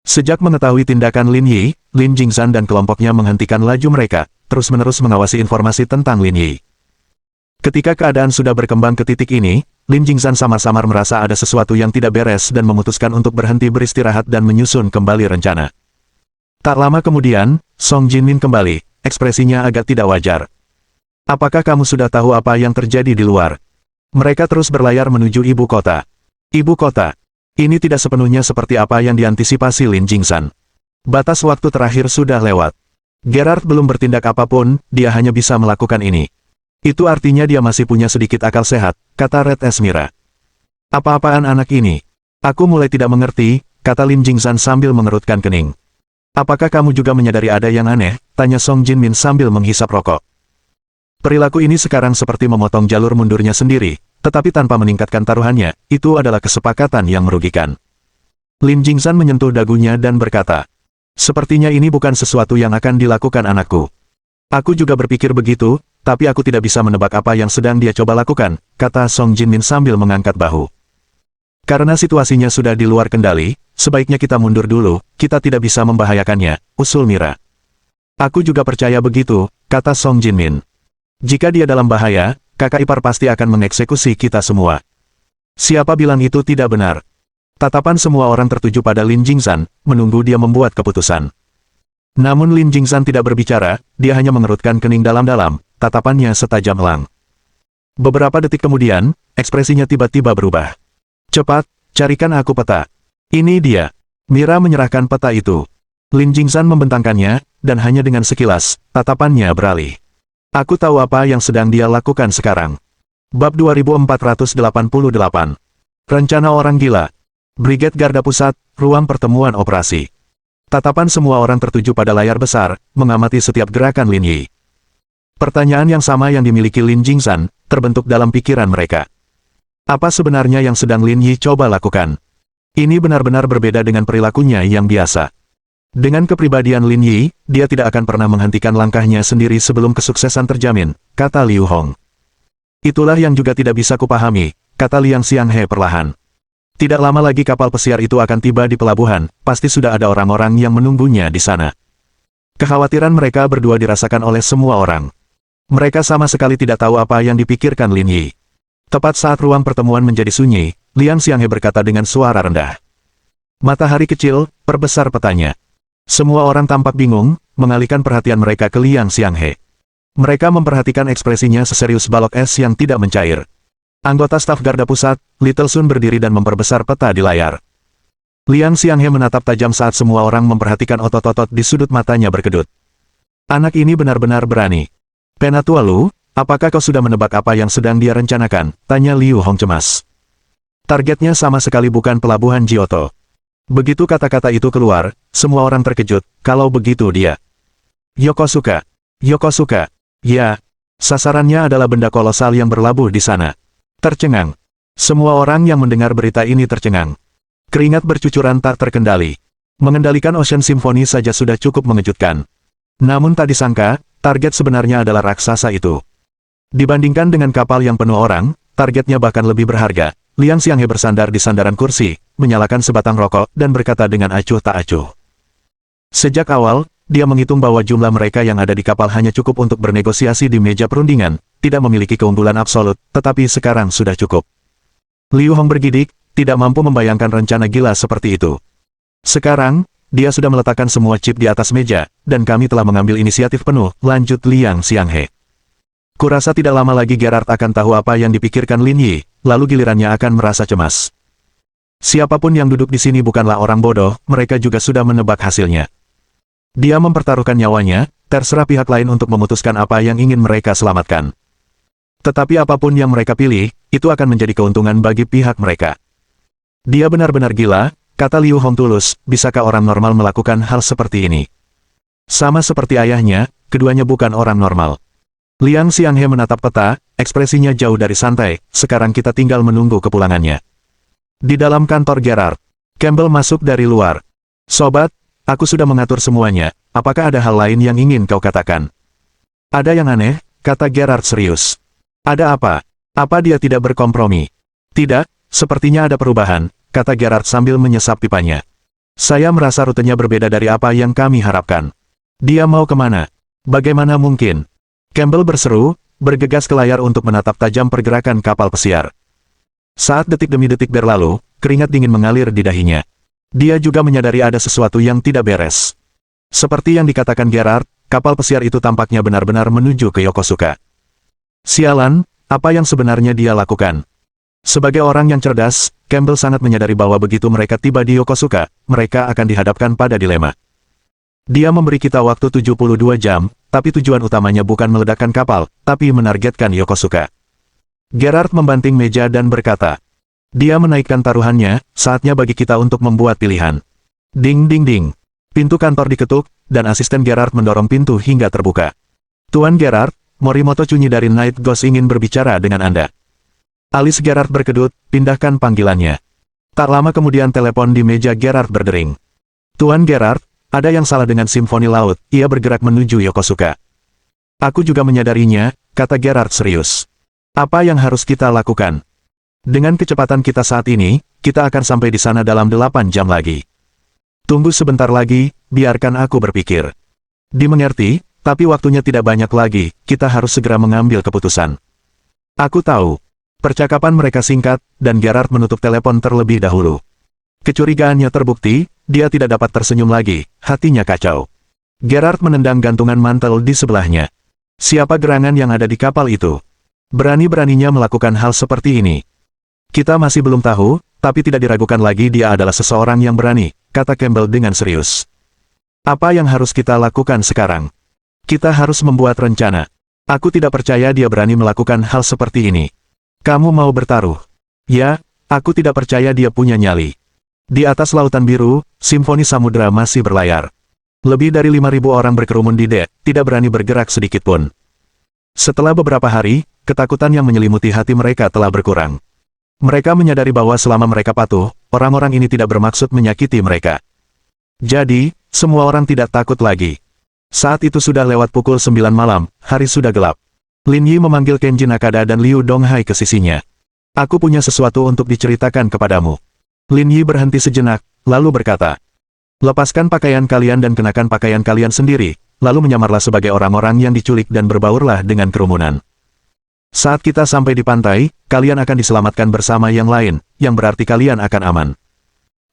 Sejak mengetahui tindakan Lin Yi, Lin Jingzhan dan kelompoknya menghentikan laju mereka, terus-menerus mengawasi informasi tentang Lin Yi. Ketika keadaan sudah berkembang ke titik ini, Lin Jingzhan samar-samar merasa ada sesuatu yang tidak beres dan memutuskan untuk berhenti beristirahat dan menyusun kembali rencana. Tak lama kemudian, Song Jinmin kembali, ekspresinya agak tidak wajar. Apakah kamu sudah tahu apa yang terjadi di luar? Mereka terus berlayar menuju ibu kota. Ibu kota. Ini tidak sepenuhnya seperti apa yang diantisipasi Lin Jingzhan. Batas waktu terakhir sudah lewat. Gerard belum bertindak apapun, dia hanya bisa melakukan ini. Itu artinya dia masih punya sedikit akal sehat, kata Red Esmira. Apa-apaan anak ini? Aku mulai tidak mengerti, kata Lin Jingzhan sambil mengerutkan kening. Apakah kamu juga menyadari ada yang aneh? Tanya Song Jinmin sambil menghisap rokok. Perilaku ini sekarang seperti memotong jalur mundurnya sendiri, tetapi tanpa meningkatkan taruhannya, itu adalah kesepakatan yang merugikan. Lin Jingzhan menyentuh dagunya dan berkata, Sepertinya ini bukan sesuatu yang akan dilakukan anakku. Aku juga berpikir begitu, tapi aku tidak bisa menebak apa yang sedang dia coba lakukan, kata Song Jinmin sambil mengangkat bahu. Karena situasinya sudah di luar kendali, sebaiknya kita mundur dulu, kita tidak bisa membahayakannya, usul Mira. Aku juga percaya begitu, kata Song Jinmin. Jika dia dalam bahaya, kakak ipar pasti akan mengeksekusi kita semua. Siapa bilang itu tidak benar? Tatapan semua orang tertuju pada Lin Jingzhan, menunggu dia membuat keputusan. Namun Lin Jingzhan tidak berbicara, dia hanya mengerutkan kening dalam-dalam, tatapannya setajam elang. Beberapa detik kemudian, ekspresinya tiba-tiba berubah. Cepat, carikan aku peta. Ini dia. Mira menyerahkan peta itu. Lin Jingzhan membentangkannya, dan hanya dengan sekilas, tatapannya beralih. Aku tahu apa yang sedang dia lakukan sekarang. Bab 2488. Rencana orang gila. Brigade Garda Pusat, ruang pertemuan operasi. Tatapan semua orang tertuju pada layar besar, mengamati setiap gerakan Lin Yi. Pertanyaan yang sama yang dimiliki Lin Jingzhan, terbentuk dalam pikiran mereka. Apa sebenarnya yang sedang Lin Yi coba lakukan? Ini benar-benar berbeda dengan perilakunya yang biasa. Dengan kepribadian Lin Yi, dia tidak akan pernah menghentikan langkahnya sendiri sebelum kesuksesan terjamin, kata Liu Hong. Itulah yang juga tidak bisa kupahami, kata Liang Xianghe perlahan. Tidak lama lagi kapal pesiar itu akan tiba di pelabuhan, pasti sudah ada orang-orang yang menunggunya di sana. Kekhawatiran mereka berdua dirasakan oleh semua orang. Mereka sama sekali tidak tahu apa yang dipikirkan Lin Yi. Tepat saat ruang pertemuan menjadi sunyi, Liang Xianghe berkata dengan suara rendah. Matahari kecil, perbesar petanya. Semua orang tampak bingung, mengalihkan perhatian mereka ke Liang Xianghe. Mereka memperhatikan ekspresinya seserius balok es yang tidak mencair. Anggota staf Garda Pusat, Little Sun berdiri dan memperbesar peta di layar. Liang Xianghe menatap tajam saat semua orang memperhatikan otot-otot di sudut matanya berkedut. Anak ini benar-benar berani. Penatua Lu, apakah kau sudah menebak apa yang sedang dia rencanakan? Tanya Liu Hong cemas. Targetnya sama sekali bukan pelabuhan Jiutou. Begitu kata-kata itu keluar, semua orang terkejut, kalau begitu dia. Yokosuka. Yokosuka. Ya. Sasarannya adalah benda kolosal yang berlabuh di sana. Tercengang. Semua orang yang mendengar berita ini tercengang. Keringat bercucuran tak terkendali. Mengendalikan Ocean Symphony saja sudah cukup mengejutkan. Namun tak disangka, target sebenarnya adalah raksasa itu. Dibandingkan dengan kapal yang penuh orang, targetnya bahkan lebih berharga. Liang Xianghe bersandar di sandaran kursi, menyalakan sebatang rokok, dan berkata dengan acuh tak acuh. Sejak awal, dia menghitung bahwa jumlah mereka yang ada di kapal hanya cukup untuk bernegosiasi di meja perundingan, tidak memiliki keunggulan absolut, tetapi sekarang sudah cukup. Liu Hong bergidik, tidak mampu membayangkan rencana gila seperti itu. Sekarang, dia sudah meletakkan semua chip di atas meja, dan kami telah mengambil inisiatif penuh, lanjut Liang Xianghe. Kurasa tidak lama lagi Gerard akan tahu apa yang dipikirkan Lin Yi, lalu gilirannya akan merasa cemas. Siapapun yang duduk di sini bukanlah orang bodoh, mereka juga sudah menebak hasilnya. Dia mempertaruhkan nyawanya, terserah pihak lain untuk memutuskan apa yang ingin mereka selamatkan. Tetapi apapun yang mereka pilih, itu akan menjadi keuntungan bagi pihak mereka. Dia benar-benar gila, kata Liu Hong tulus, bisakah orang normal melakukan hal seperti ini? Sama seperti ayahnya, keduanya bukan orang normal. Liang Xianghe menatap peta, ekspresinya jauh dari santai, sekarang kita tinggal menunggu kepulangannya. Di dalam kantor Gerard, Campbell masuk dari luar. Sobat, aku sudah mengatur semuanya, apakah ada hal lain yang ingin kau katakan? Ada yang aneh, kata Gerard serius. Ada apa? Apa dia tidak berkompromi? Tidak, sepertinya ada perubahan, kata Gerard sambil menyesap pipanya. Saya merasa rutenya berbeda dari apa yang kami harapkan. Dia mau kemana? Bagaimana mungkin? Campbell berseru, bergegas ke layar untuk menatap tajam pergerakan kapal pesiar. Saat detik demi detik berlalu, keringat dingin mengalir di dahinya. Dia juga menyadari ada sesuatu yang tidak beres. Seperti yang dikatakan Gerard, kapal pesiar itu tampaknya benar-benar menuju ke Yokosuka. Sialan, apa yang sebenarnya dia lakukan? Sebagai orang yang cerdas, Campbell sangat menyadari bahwa begitu mereka tiba di Yokosuka, mereka akan dihadapkan pada dilema. Dia memberi kita waktu 72 jam, tapi tujuan utamanya bukan meledakkan kapal, tapi menargetkan Yokosuka. Gerard membanting meja dan berkata, dia menaikkan taruhannya, saatnya bagi kita untuk membuat pilihan. Ding ding ding. Pintu kantor diketuk, dan asisten Gerard mendorong pintu hingga terbuka. Tuan Gerard, Morimoto Chunyi dari Night Ghost ingin berbicara dengan Anda. Alis Gerard berkedut, pindahkan panggilannya. Tak lama kemudian telepon di meja Gerard berdering. Tuan Gerard, Ada yang salah dengan simfoni laut, ia bergerak menuju Yokosuka. Aku juga menyadarinya, kata Gerard serius. Apa yang harus kita lakukan? Dengan kecepatan kita saat ini, kita akan sampai di sana dalam 8 jam lagi. Tunggu sebentar lagi, biarkan aku berpikir. Dimengerti, tapi waktunya tidak banyak lagi, kita harus segera mengambil keputusan. Aku tahu. Percakapan mereka singkat, dan Gerard menutup telepon terlebih dahulu. Kecurigaannya terbukti, dia tidak dapat tersenyum lagi, hatinya kacau. Gerard menendang gantungan mantel di sebelahnya. Siapa gerangan yang ada di kapal itu? Berani-beraninya melakukan hal seperti ini. Kita masih belum tahu, tapi tidak diragukan lagi dia adalah seseorang yang berani, kata Campbell dengan serius. Apa yang harus kita lakukan sekarang? Kita harus membuat rencana. Aku tidak percaya dia berani melakukan hal seperti ini. Kamu mau bertaruh? Ya, aku tidak percaya dia punya nyali. Di atas lautan biru, simfoni samudera masih berlayar. Lebih dari 5.000 orang berkerumun di dek, tidak berani bergerak sedikitpun. Setelah beberapa hari, ketakutan yang menyelimuti hati mereka telah berkurang. Mereka menyadari bahwa selama mereka patuh, orang-orang ini tidak bermaksud menyakiti mereka. Jadi, semua orang tidak takut lagi. Saat itu sudah lewat pukul 9 malam, hari sudah gelap. Lin Yi memanggil Kenji Nakada dan Liu Donghai ke sisinya. Aku punya sesuatu untuk diceritakan kepadamu. Lin Yi berhenti sejenak, lalu berkata, lepaskan pakaian kalian dan kenakan pakaian kalian sendiri, lalu menyamarlah sebagai orang-orang yang diculik dan berbaurlah dengan kerumunan. Saat kita sampai di pantai, kalian akan diselamatkan bersama yang lain, yang berarti kalian akan aman.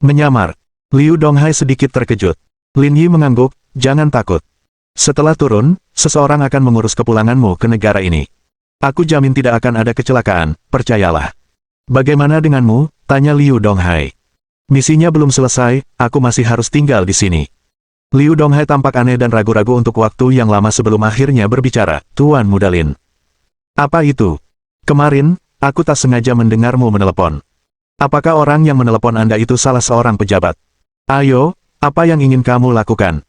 Menyamar. Liu Donghai sedikit terkejut. Lin Yi mengangguk, jangan takut. Setelah turun, seseorang akan mengurus kepulanganmu ke negara ini. Aku jamin tidak akan ada kecelakaan, percayalah. Bagaimana denganmu? Tanya Liu Donghai. Misinya belum selesai, aku masih harus tinggal di sini. Liu Donghai tampak aneh dan ragu-ragu untuk waktu yang lama sebelum akhirnya berbicara, Tuan Muda Lin. Apa itu? Kemarin, aku tak sengaja mendengarmu menelepon. Apakah orang yang menelepon Anda itu salah seorang pejabat? Ayo, apa yang ingin kamu lakukan?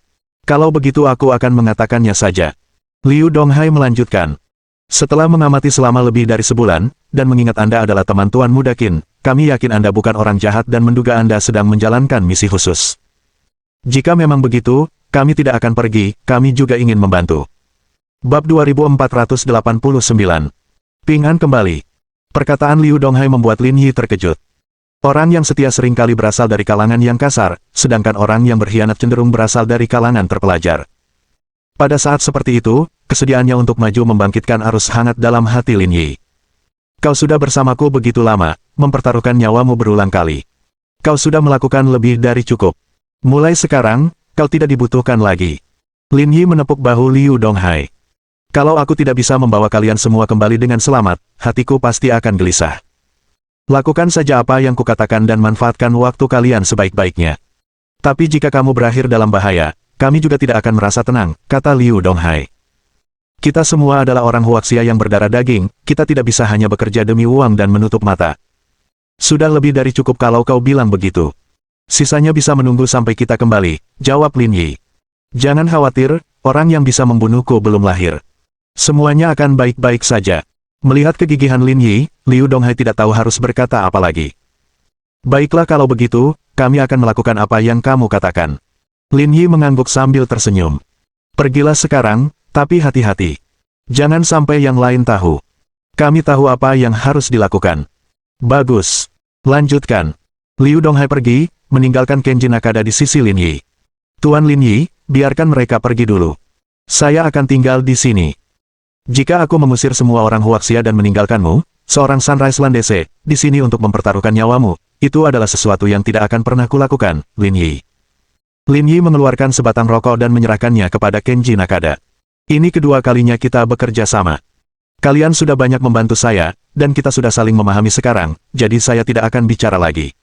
Kalau begitu aku akan mengatakannya saja. Liu Donghai melanjutkan. Setelah mengamati selama lebih dari sebulan, dan mengingat Anda adalah teman Tuan Muda Qin, kami yakin Anda bukan orang jahat dan menduga Anda sedang menjalankan misi khusus. Jika memang begitu, kami tidak akan pergi, kami juga ingin membantu. Bab 2489. Ping An kembali. Perkataan Liu Donghai membuat Lin Yi terkejut. Orang yang setia seringkali berasal dari kalangan yang kasar, sedangkan orang yang berkhianat cenderung berasal dari kalangan terpelajar. Pada saat seperti itu, kesediaannya untuk maju membangkitkan arus hangat dalam hati Lin Yi. Kau sudah bersamaku begitu lama, mempertaruhkan nyawamu berulang kali. Kau sudah melakukan lebih dari cukup. Mulai sekarang, kau tidak dibutuhkan lagi. Lin Yi menepuk bahu Liu Donghai. Kalau aku tidak bisa membawa kalian semua kembali dengan selamat, hatiku pasti akan gelisah. Lakukan saja apa yang kukatakan dan manfaatkan waktu kalian sebaik-baiknya. Tapi jika kamu berakhir dalam bahaya, kami juga tidak akan merasa tenang, kata Liu Donghai. Kita semua adalah orang Huaxia yang berdarah daging, kita tidak bisa hanya bekerja demi uang dan menutup mata. Sudah lebih dari cukup kalau kau bilang begitu. Sisanya bisa menunggu sampai kita kembali, jawab Lin Yi. Jangan khawatir, orang yang bisa membunuhku belum lahir. Semuanya akan baik-baik saja. Melihat kegigihan Lin Yi, Liu Donghai tidak tahu harus berkata apa lagi. Baiklah kalau begitu, kami akan melakukan apa yang kamu katakan. Lin Yi mengangguk sambil tersenyum. Pergilah sekarang, tapi hati-hati. Jangan sampai yang lain tahu. Kami tahu apa yang harus dilakukan. Bagus. Lanjutkan. Liu Donghai pergi, meninggalkan Kenji Nakada di sisi Lin Yi. Tuan Lin Yi, biarkan mereka pergi dulu. Saya akan tinggal di sini. Jika aku mengusir semua orang Huaxia dan meninggalkanmu, seorang Sunrise Landese, di sini untuk mempertaruhkan nyawamu, itu adalah sesuatu yang tidak akan pernah kulakukan, Lin Yi. Lin Yi mengeluarkan sebatang rokok dan menyerahkannya kepada Kenji Nakada. Ini kedua kalinya kita bekerja sama. Kalian sudah banyak membantu saya, dan kita sudah saling memahami sekarang, jadi saya tidak akan bicara lagi.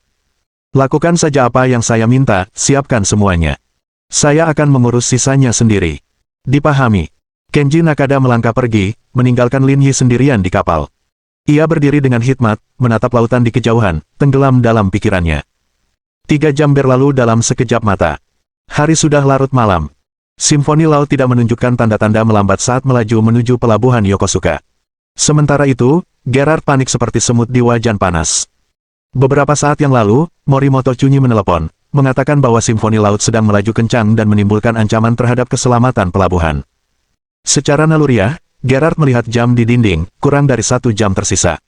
Lakukan saja apa yang saya minta, siapkan semuanya. Saya akan mengurus sisanya sendiri. Dipahami. Kenji Nakada melangkah pergi, meninggalkan Lin Yi sendirian di kapal. Ia berdiri dengan hikmat, menatap lautan di kejauhan, tenggelam dalam pikirannya. 3 jam berlalu dalam sekejap mata. Hari sudah larut malam. Simfoni laut tidak menunjukkan tanda-tanda melambat saat melaju menuju pelabuhan Yokosuka. Sementara itu, Gerard panik seperti semut di wajan panas. Beberapa saat yang lalu, Morimoto Chunyi menelepon, mengatakan bahwa simfoni laut sedang melaju kencang dan menimbulkan ancaman terhadap keselamatan pelabuhan. Secara naluriah, Gerard melihat jam di dinding, kurang dari 1 jam tersisa.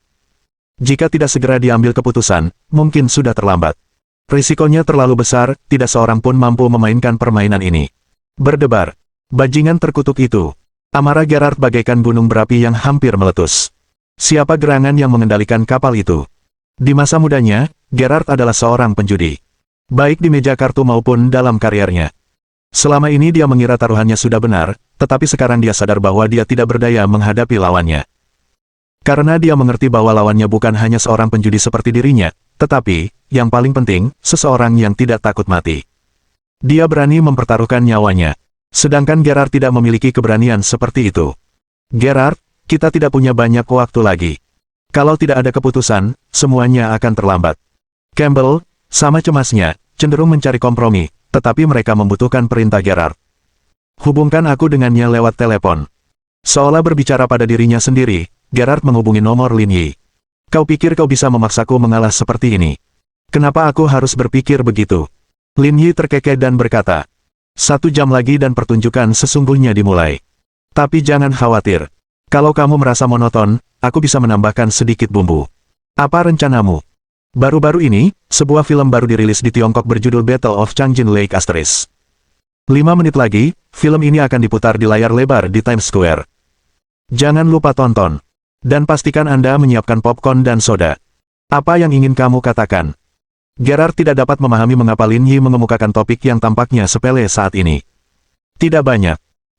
Jika tidak segera diambil keputusan, mungkin sudah terlambat. Risikonya terlalu besar, tidak seorang pun mampu memainkan permainan ini. Berdebar. Bajingan terkutuk itu. Amarah Gerard bagaikan gunung berapi yang hampir meletus. Siapa gerangan yang mengendalikan kapal itu? Di masa mudanya, Gerard adalah seorang penjudi. Baik di meja kartu maupun dalam kariernya. Selama ini dia mengira taruhannya sudah benar, tetapi sekarang dia sadar bahwa dia tidak berdaya menghadapi lawannya. Karena dia mengerti bahwa lawannya bukan hanya seorang penjudi seperti dirinya, tetapi, yang paling penting, seseorang yang tidak takut mati. Dia berani mempertaruhkan nyawanya. Sedangkan Gerard tidak memiliki keberanian seperti itu. Gerard, kita tidak punya banyak waktu lagi. Kalau tidak ada keputusan, semuanya akan terlambat. Campbell, sama cemasnya, cenderung mencari kompromi, tetapi mereka membutuhkan perintah Gerard. Hubungkan aku dengannya lewat telepon. Seolah berbicara pada dirinya sendiri, Gerard menghubungi nomor Lin Yi. Kau pikir kau bisa memaksaku mengalah seperti ini? Kenapa aku harus berpikir begitu? Lin Yi terkekeh dan berkata, 1 jam lagi dan pertunjukan sesungguhnya dimulai. Tapi jangan khawatir. Kalau kamu merasa monoton, aku bisa menambahkan sedikit bumbu. Apa rencanamu? Baru-baru ini, sebuah film baru dirilis di Tiongkok berjudul Battle of Changjin Lake Asterisk. 5 menit lagi, film ini akan diputar di layar lebar di Times Square. Jangan lupa tonton. Dan pastikan Anda menyiapkan popcorn dan soda. Apa yang ingin kamu katakan? Gerard tidak dapat memahami mengapa Lin Yi mengemukakan topik yang tampaknya sepele saat ini. Tidak banyak.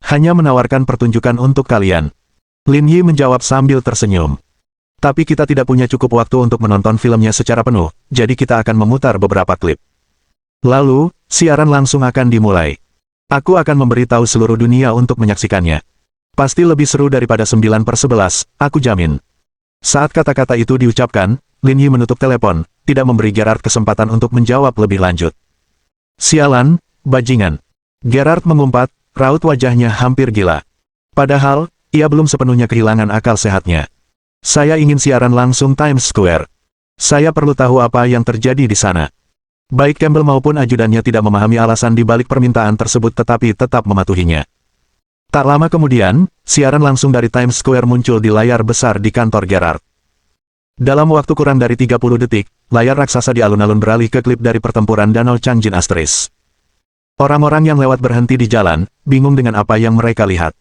Hanya menawarkan pertunjukan untuk kalian. Lin Yi menjawab sambil tersenyum. Tapi kita tidak punya cukup waktu untuk menonton filmnya secara penuh, jadi kita akan memutar beberapa klip. Lalu, siaran langsung akan dimulai. Aku akan memberitahu seluruh dunia untuk menyaksikannya. Pasti lebih seru daripada 9/11, aku jamin. Saat kata-kata itu diucapkan, Lin Yi menutup telepon, tidak memberi Gerard kesempatan untuk menjawab lebih lanjut. Sialan, bajingan. Gerard mengumpat, raut wajahnya hampir gila. Padahal, ia belum sepenuhnya kehilangan akal sehatnya. Saya ingin siaran langsung Times Square. Saya perlu tahu apa yang terjadi di sana. Baik Campbell maupun ajudannya tidak memahami alasan di balik permintaan tersebut tetapi tetap mematuhinya. Tak lama kemudian, siaran langsung dari Times Square muncul di layar besar di kantor Gerard. Dalam waktu kurang dari 30 detik, layar raksasa di alun-alun beralih ke klip dari pertempuran Danau Changjin Asterisk. Orang-orang yang lewat berhenti di jalan, bingung dengan apa yang mereka lihat.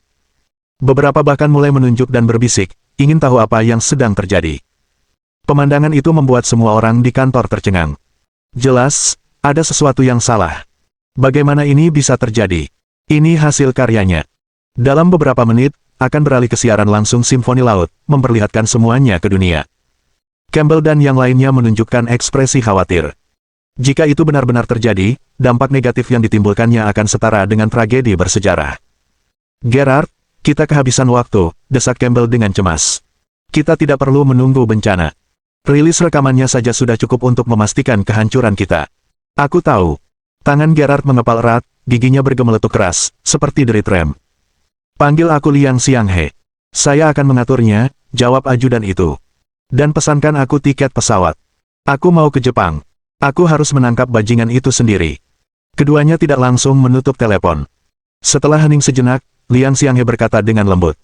Beberapa bahkan mulai menunjuk dan berbisik, ingin tahu apa yang sedang terjadi. Pemandangan itu membuat semua orang di kantor tercengang. Jelas, ada sesuatu yang salah. Bagaimana ini bisa terjadi? Ini hasil karyanya. Dalam beberapa menit, akan beralih ke siaran langsung Simfoni Laut, memperlihatkan semuanya ke dunia. Campbell dan yang lainnya menunjukkan ekspresi khawatir. Jika itu benar-benar terjadi, dampak negatif yang ditimbulkannya akan setara dengan tragedi bersejarah. Gerard, kita kehabisan waktu, desak Campbell dengan cemas. Kita tidak perlu menunggu bencana. Rilis rekamannya saja sudah cukup untuk memastikan kehancuran kita. Aku tahu. Tangan Gerard mengepal erat, giginya bergemeletuk keras, seperti derit rem. Panggil aku Liang Xianghe. Saya akan mengaturnya, jawab ajudan itu. Dan pesankan aku tiket pesawat. Aku mau ke Jepang. Aku harus menangkap bajingan itu sendiri. Keduanya tidak langsung menutup telepon. Setelah hening sejenak, Liang Xianghe berkata dengan lembut.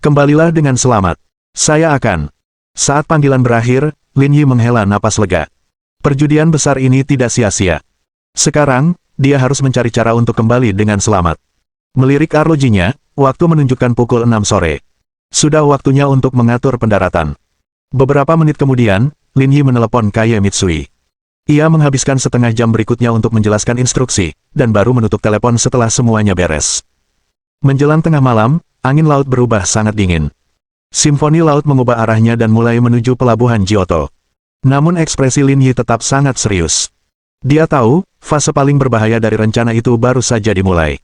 Kembalilah dengan selamat. Saya akan. Saat panggilan berakhir, Lin Yi menghela napas lega. Perjudian besar ini tidak sia-sia. Sekarang, dia harus mencari cara untuk kembali dengan selamat. Melirik arlojinya, waktu menunjukkan pukul 6 sore. Sudah waktunya untuk mengatur pendaratan. Beberapa menit kemudian, Lin Yi menelepon Kaye Mitsui. Ia menghabiskan setengah jam berikutnya untuk menjelaskan instruksi, dan baru menutup telepon setelah semuanya beres. Menjelang tengah malam, angin laut berubah sangat dingin. Simfoni Laut mengubah arahnya dan mulai menuju pelabuhan Kyoto. Namun ekspresi Lin Yi tetap sangat serius. Dia tahu, fase paling berbahaya dari rencana itu baru saja dimulai.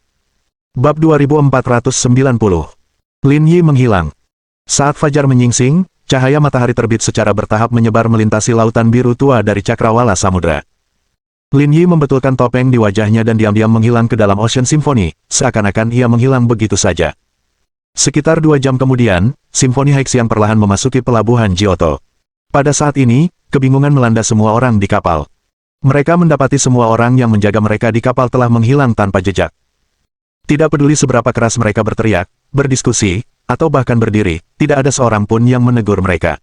Bab 2490. Lin Yi menghilang. Saat fajar menyingsing, cahaya matahari terbit secara bertahap menyebar melintasi lautan biru tua dari cakrawala samudra. Lin Yi membetulkan topeng di wajahnya dan diam-diam menghilang ke dalam Ocean Symphony, seakan-akan ia menghilang begitu saja. Sekitar 2 jam kemudian, Simfoni Haixiang perlahan memasuki pelabuhan Kyoto. Pada saat ini, kebingungan melanda semua orang di kapal. Mereka mendapati semua orang yang menjaga mereka di kapal telah menghilang tanpa jejak. Tidak peduli seberapa keras mereka berteriak, berdiskusi, atau bahkan berdiri, tidak ada seorang pun yang menegur mereka.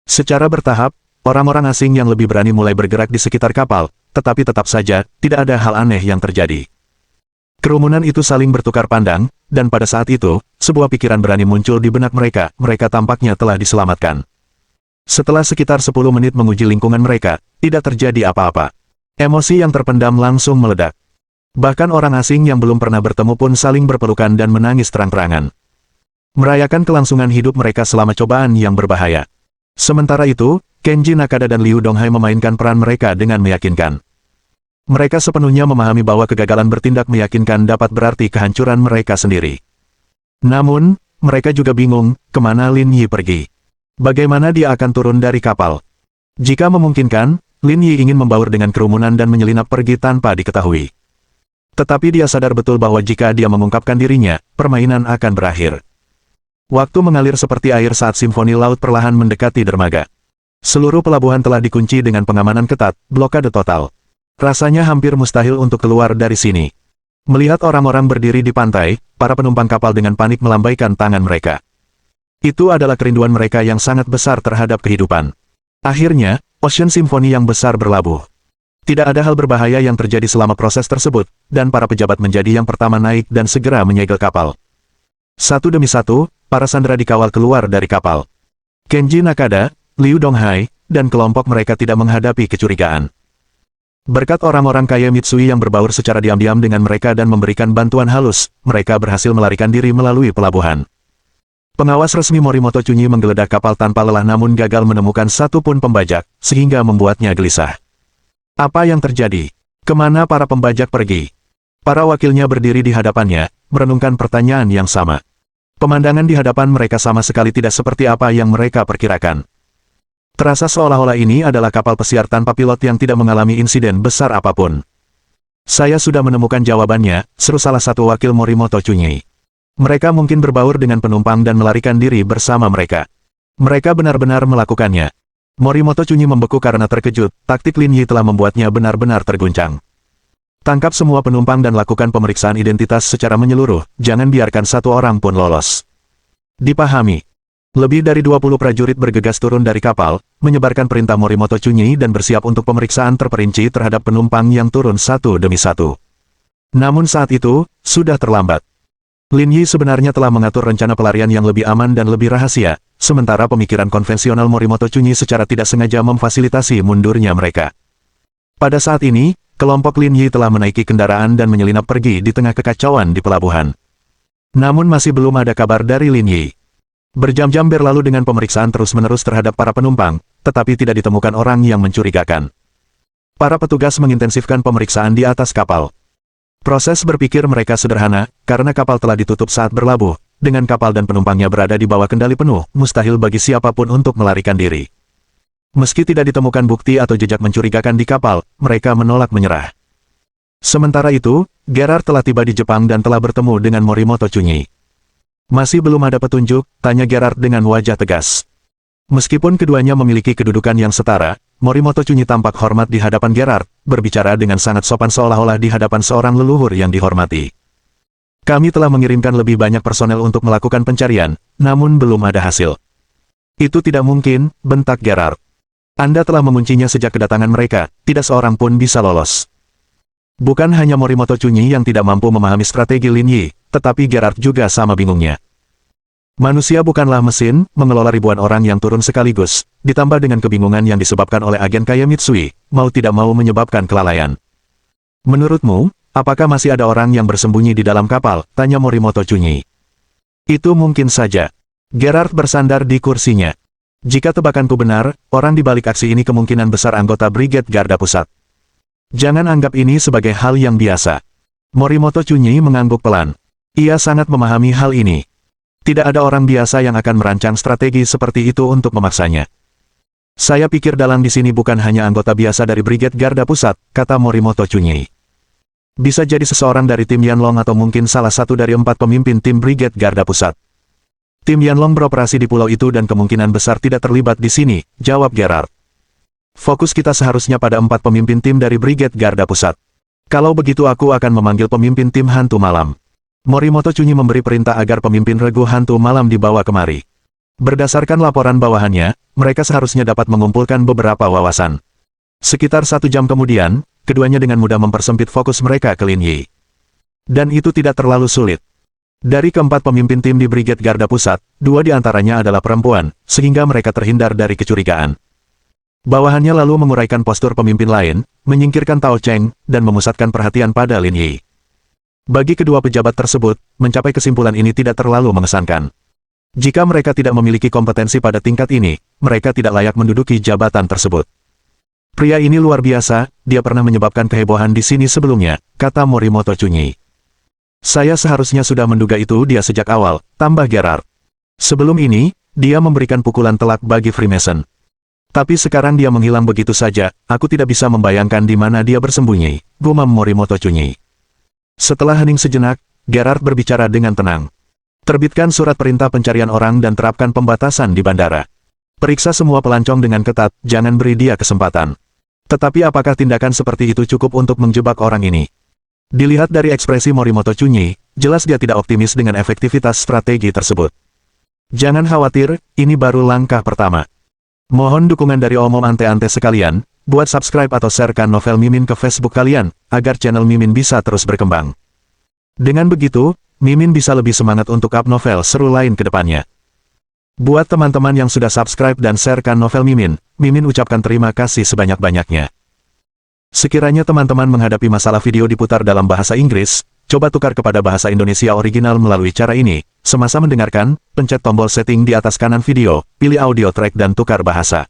Secara bertahap, orang-orang asing yang lebih berani mulai bergerak di sekitar kapal, tetapi tetap saja, tidak ada hal aneh yang terjadi. Kerumunan itu saling bertukar pandang, dan pada saat itu, sebuah pikiran berani muncul di benak mereka, mereka tampaknya telah diselamatkan. Setelah sekitar 10 menit menguji lingkungan mereka, tidak terjadi apa-apa. Emosi yang terpendam langsung meledak. Bahkan orang asing yang belum pernah bertemu pun saling berpelukan dan menangis terang-terangan. Merayakan kelangsungan hidup mereka selama cobaan yang berbahaya. Sementara itu, Kenji Nakada dan Liu Donghai memainkan peran mereka dengan meyakinkan. Mereka sepenuhnya memahami bahwa kegagalan bertindak meyakinkan dapat berarti kehancuran mereka sendiri. Namun, mereka juga bingung, kemana Lin Yi pergi. Bagaimana dia akan turun dari kapal? Jika memungkinkan, Lin Yi ingin membaur dengan kerumunan dan menyelinap pergi tanpa diketahui. Tetapi dia sadar betul bahwa jika dia mengungkapkan dirinya, permainan akan berakhir. Waktu mengalir seperti air saat simfoni laut perlahan mendekati dermaga. Seluruh pelabuhan telah dikunci dengan pengamanan ketat, blokade total. Rasanya hampir mustahil untuk keluar dari sini. Melihat orang-orang berdiri di pantai, para penumpang kapal dengan panik melambaikan tangan mereka. Itu adalah kerinduan mereka yang sangat besar terhadap kehidupan. Akhirnya, Ocean Symphony yang besar berlabuh. Tidak ada hal berbahaya yang terjadi selama proses tersebut, dan para pejabat menjadi yang pertama naik dan segera menyegel kapal. Satu demi satu, para sandera dikawal keluar dari kapal. Kenji Nakada, Liu Donghai, dan kelompok mereka tidak menghadapi kecurigaan. Berkat orang-orang kaya Mitsui yang berbaur secara diam-diam dengan mereka dan memberikan bantuan halus, mereka berhasil melarikan diri melalui pelabuhan. Pengawas resmi Morimoto Chunyi menggeledah kapal tanpa lelah namun gagal menemukan satu pun pembajak, sehingga membuatnya gelisah. Apa yang terjadi? Kemana para pembajak pergi? Para wakilnya berdiri di hadapannya, merenungkan pertanyaan yang sama. Pemandangan di hadapan mereka sama sekali tidak seperti apa yang mereka perkirakan. Terasa seolah-olah ini adalah kapal pesiar tanpa pilot yang tidak mengalami insiden besar apapun. Saya sudah menemukan jawabannya, seru salah satu wakil Morimoto Chunyi. Mereka mungkin berbaur dengan penumpang dan melarikan diri bersama mereka. Mereka benar-benar melakukannya. Morimoto Chunyi membeku karena terkejut, taktik Lin Yi telah membuatnya benar-benar terguncang. Tangkap semua penumpang dan lakukan pemeriksaan identitas secara menyeluruh, jangan biarkan satu orang pun lolos. Dipahami. Lebih dari 20 prajurit bergegas turun dari kapal, menyebarkan perintah Morimoto Chunyi dan bersiap untuk pemeriksaan terperinci terhadap penumpang yang turun satu demi satu. Namun saat itu, sudah terlambat. Lin Yi sebenarnya telah mengatur rencana pelarian yang lebih aman dan lebih rahasia, sementara pemikiran konvensional Morimoto Chunyi secara tidak sengaja memfasilitasi mundurnya mereka. Pada saat ini, kelompok Lin Yi telah menaiki kendaraan dan menyelinap pergi di tengah kekacauan di pelabuhan. Namun masih belum ada kabar dari Lin Yi. Berjam-jam berlalu dengan pemeriksaan terus-menerus terhadap para penumpang, tetapi tidak ditemukan orang yang mencurigakan. Para petugas mengintensifkan pemeriksaan di atas kapal. Proses berpikir mereka sederhana, karena kapal telah ditutup saat berlabuh, dengan kapal dan penumpangnya berada di bawah kendali penuh, mustahil bagi siapapun untuk melarikan diri. Meski tidak ditemukan bukti atau jejak mencurigakan di kapal, mereka menolak menyerah. Sementara itu, Gerard telah tiba di Jepang dan telah bertemu dengan Morimoto Chunyi. Masih belum ada petunjuk, tanya Gerard dengan wajah tegas. Meskipun keduanya memiliki kedudukan yang setara, Morimoto Chunyi tampak hormat di hadapan Gerard, berbicara dengan sangat sopan seolah-olah di hadapan seorang leluhur yang dihormati. Kami telah mengirimkan lebih banyak personel untuk melakukan pencarian, namun belum ada hasil. Itu tidak mungkin, bentak Gerard. Anda telah menguncinya sejak kedatangan mereka, tidak seorang pun bisa lolos. Bukan hanya Morimoto Chunyi yang tidak mampu memahami strategi Lin Yi, tetapi Gerard juga sama bingungnya. Manusia bukanlah mesin, mengelola ribuan orang yang turun sekaligus, ditambah dengan kebingungan yang disebabkan oleh agen kaya Mitsui, mau tidak mau menyebabkan kelalaian. Menurutmu, apakah masih ada orang yang bersembunyi di dalam kapal? Tanya Morimoto Chunyi. Itu mungkin saja. Gerard bersandar di kursinya. Jika tebakanku benar, orang di balik aksi ini kemungkinan besar anggota Brigade Garda Pusat. Jangan anggap ini sebagai hal yang biasa. Morimoto Chunyi mengangguk pelan. Ia sangat memahami hal ini. Tidak ada orang biasa yang akan merancang strategi seperti itu untuk memaksanya. Saya pikir dalang di sini bukan hanya anggota biasa dari Brigade Garda Pusat, kata Morimoto Chunyi. Bisa jadi seseorang dari tim Yanlong atau mungkin salah satu dari 4 pemimpin tim Brigade Garda Pusat. Tim Yanlong beroperasi di pulau itu dan kemungkinan besar tidak terlibat di sini, jawab Gerard. Fokus kita seharusnya pada 4 pemimpin tim dari Brigade Garda Pusat. Kalau begitu aku akan memanggil pemimpin tim hantu malam. Morimoto Chunyi memberi perintah agar pemimpin regu hantu malam dibawa kemari. Berdasarkan laporan bawahannya, mereka seharusnya dapat mengumpulkan beberapa wawasan. Sekitar 1 jam kemudian, keduanya dengan mudah mempersempit fokus mereka ke Lin Yi. Dan itu tidak terlalu sulit. Dari keempat pemimpin tim di Brigade Garda Pusat, 2 di antaranya adalah perempuan, sehingga mereka terhindar dari kecurigaan. Bawahannya lalu menguraikan postur pemimpin lain, menyingkirkan Tao Cheng, dan memusatkan perhatian pada Lin Yi. Bagi kedua pejabat tersebut, mencapai kesimpulan ini tidak terlalu mengesankan. Jika mereka tidak memiliki kompetensi pada tingkat ini, mereka tidak layak menduduki jabatan tersebut. Pria ini luar biasa, dia pernah menyebabkan kehebohan di sini sebelumnya, kata Morimoto Chunyi. Saya seharusnya sudah menduga itu dia sejak awal, tambah Gerard. Sebelum ini, dia memberikan pukulan telak bagi Freemason. Tapi sekarang dia menghilang begitu saja, aku tidak bisa membayangkan di mana dia bersembunyi, gumam Morimoto Chunyi. Setelah hening sejenak, Gerard berbicara dengan tenang. Terbitkan surat perintah pencarian orang dan terapkan pembatasan di bandara. Periksa semua pelancong dengan ketat, jangan beri dia kesempatan. Tetapi apakah tindakan seperti itu cukup untuk menjebak orang ini? Dilihat dari ekspresi Morimoto Chunyi, jelas dia tidak optimis dengan efektivitas strategi tersebut. Jangan khawatir, ini baru langkah pertama. Mohon dukungan dari omom ante-ante sekalian, buat subscribe atau sharekan novel Mimin ke Facebook kalian, agar channel Mimin bisa terus berkembang. Dengan begitu, Mimin bisa lebih semangat untuk up novel seru lain ke depannya. Buat teman-teman yang sudah subscribe dan sharekan novel Mimin, Mimin ucapkan terima kasih sebanyak-banyaknya. Sekiranya teman-teman menghadapi masalah video diputar dalam bahasa Inggris, coba tukar kepada bahasa Indonesia original melalui cara ini. Semasa mendengarkan, pencet tombol setting di atas kanan video, pilih audio track dan tukar bahasa.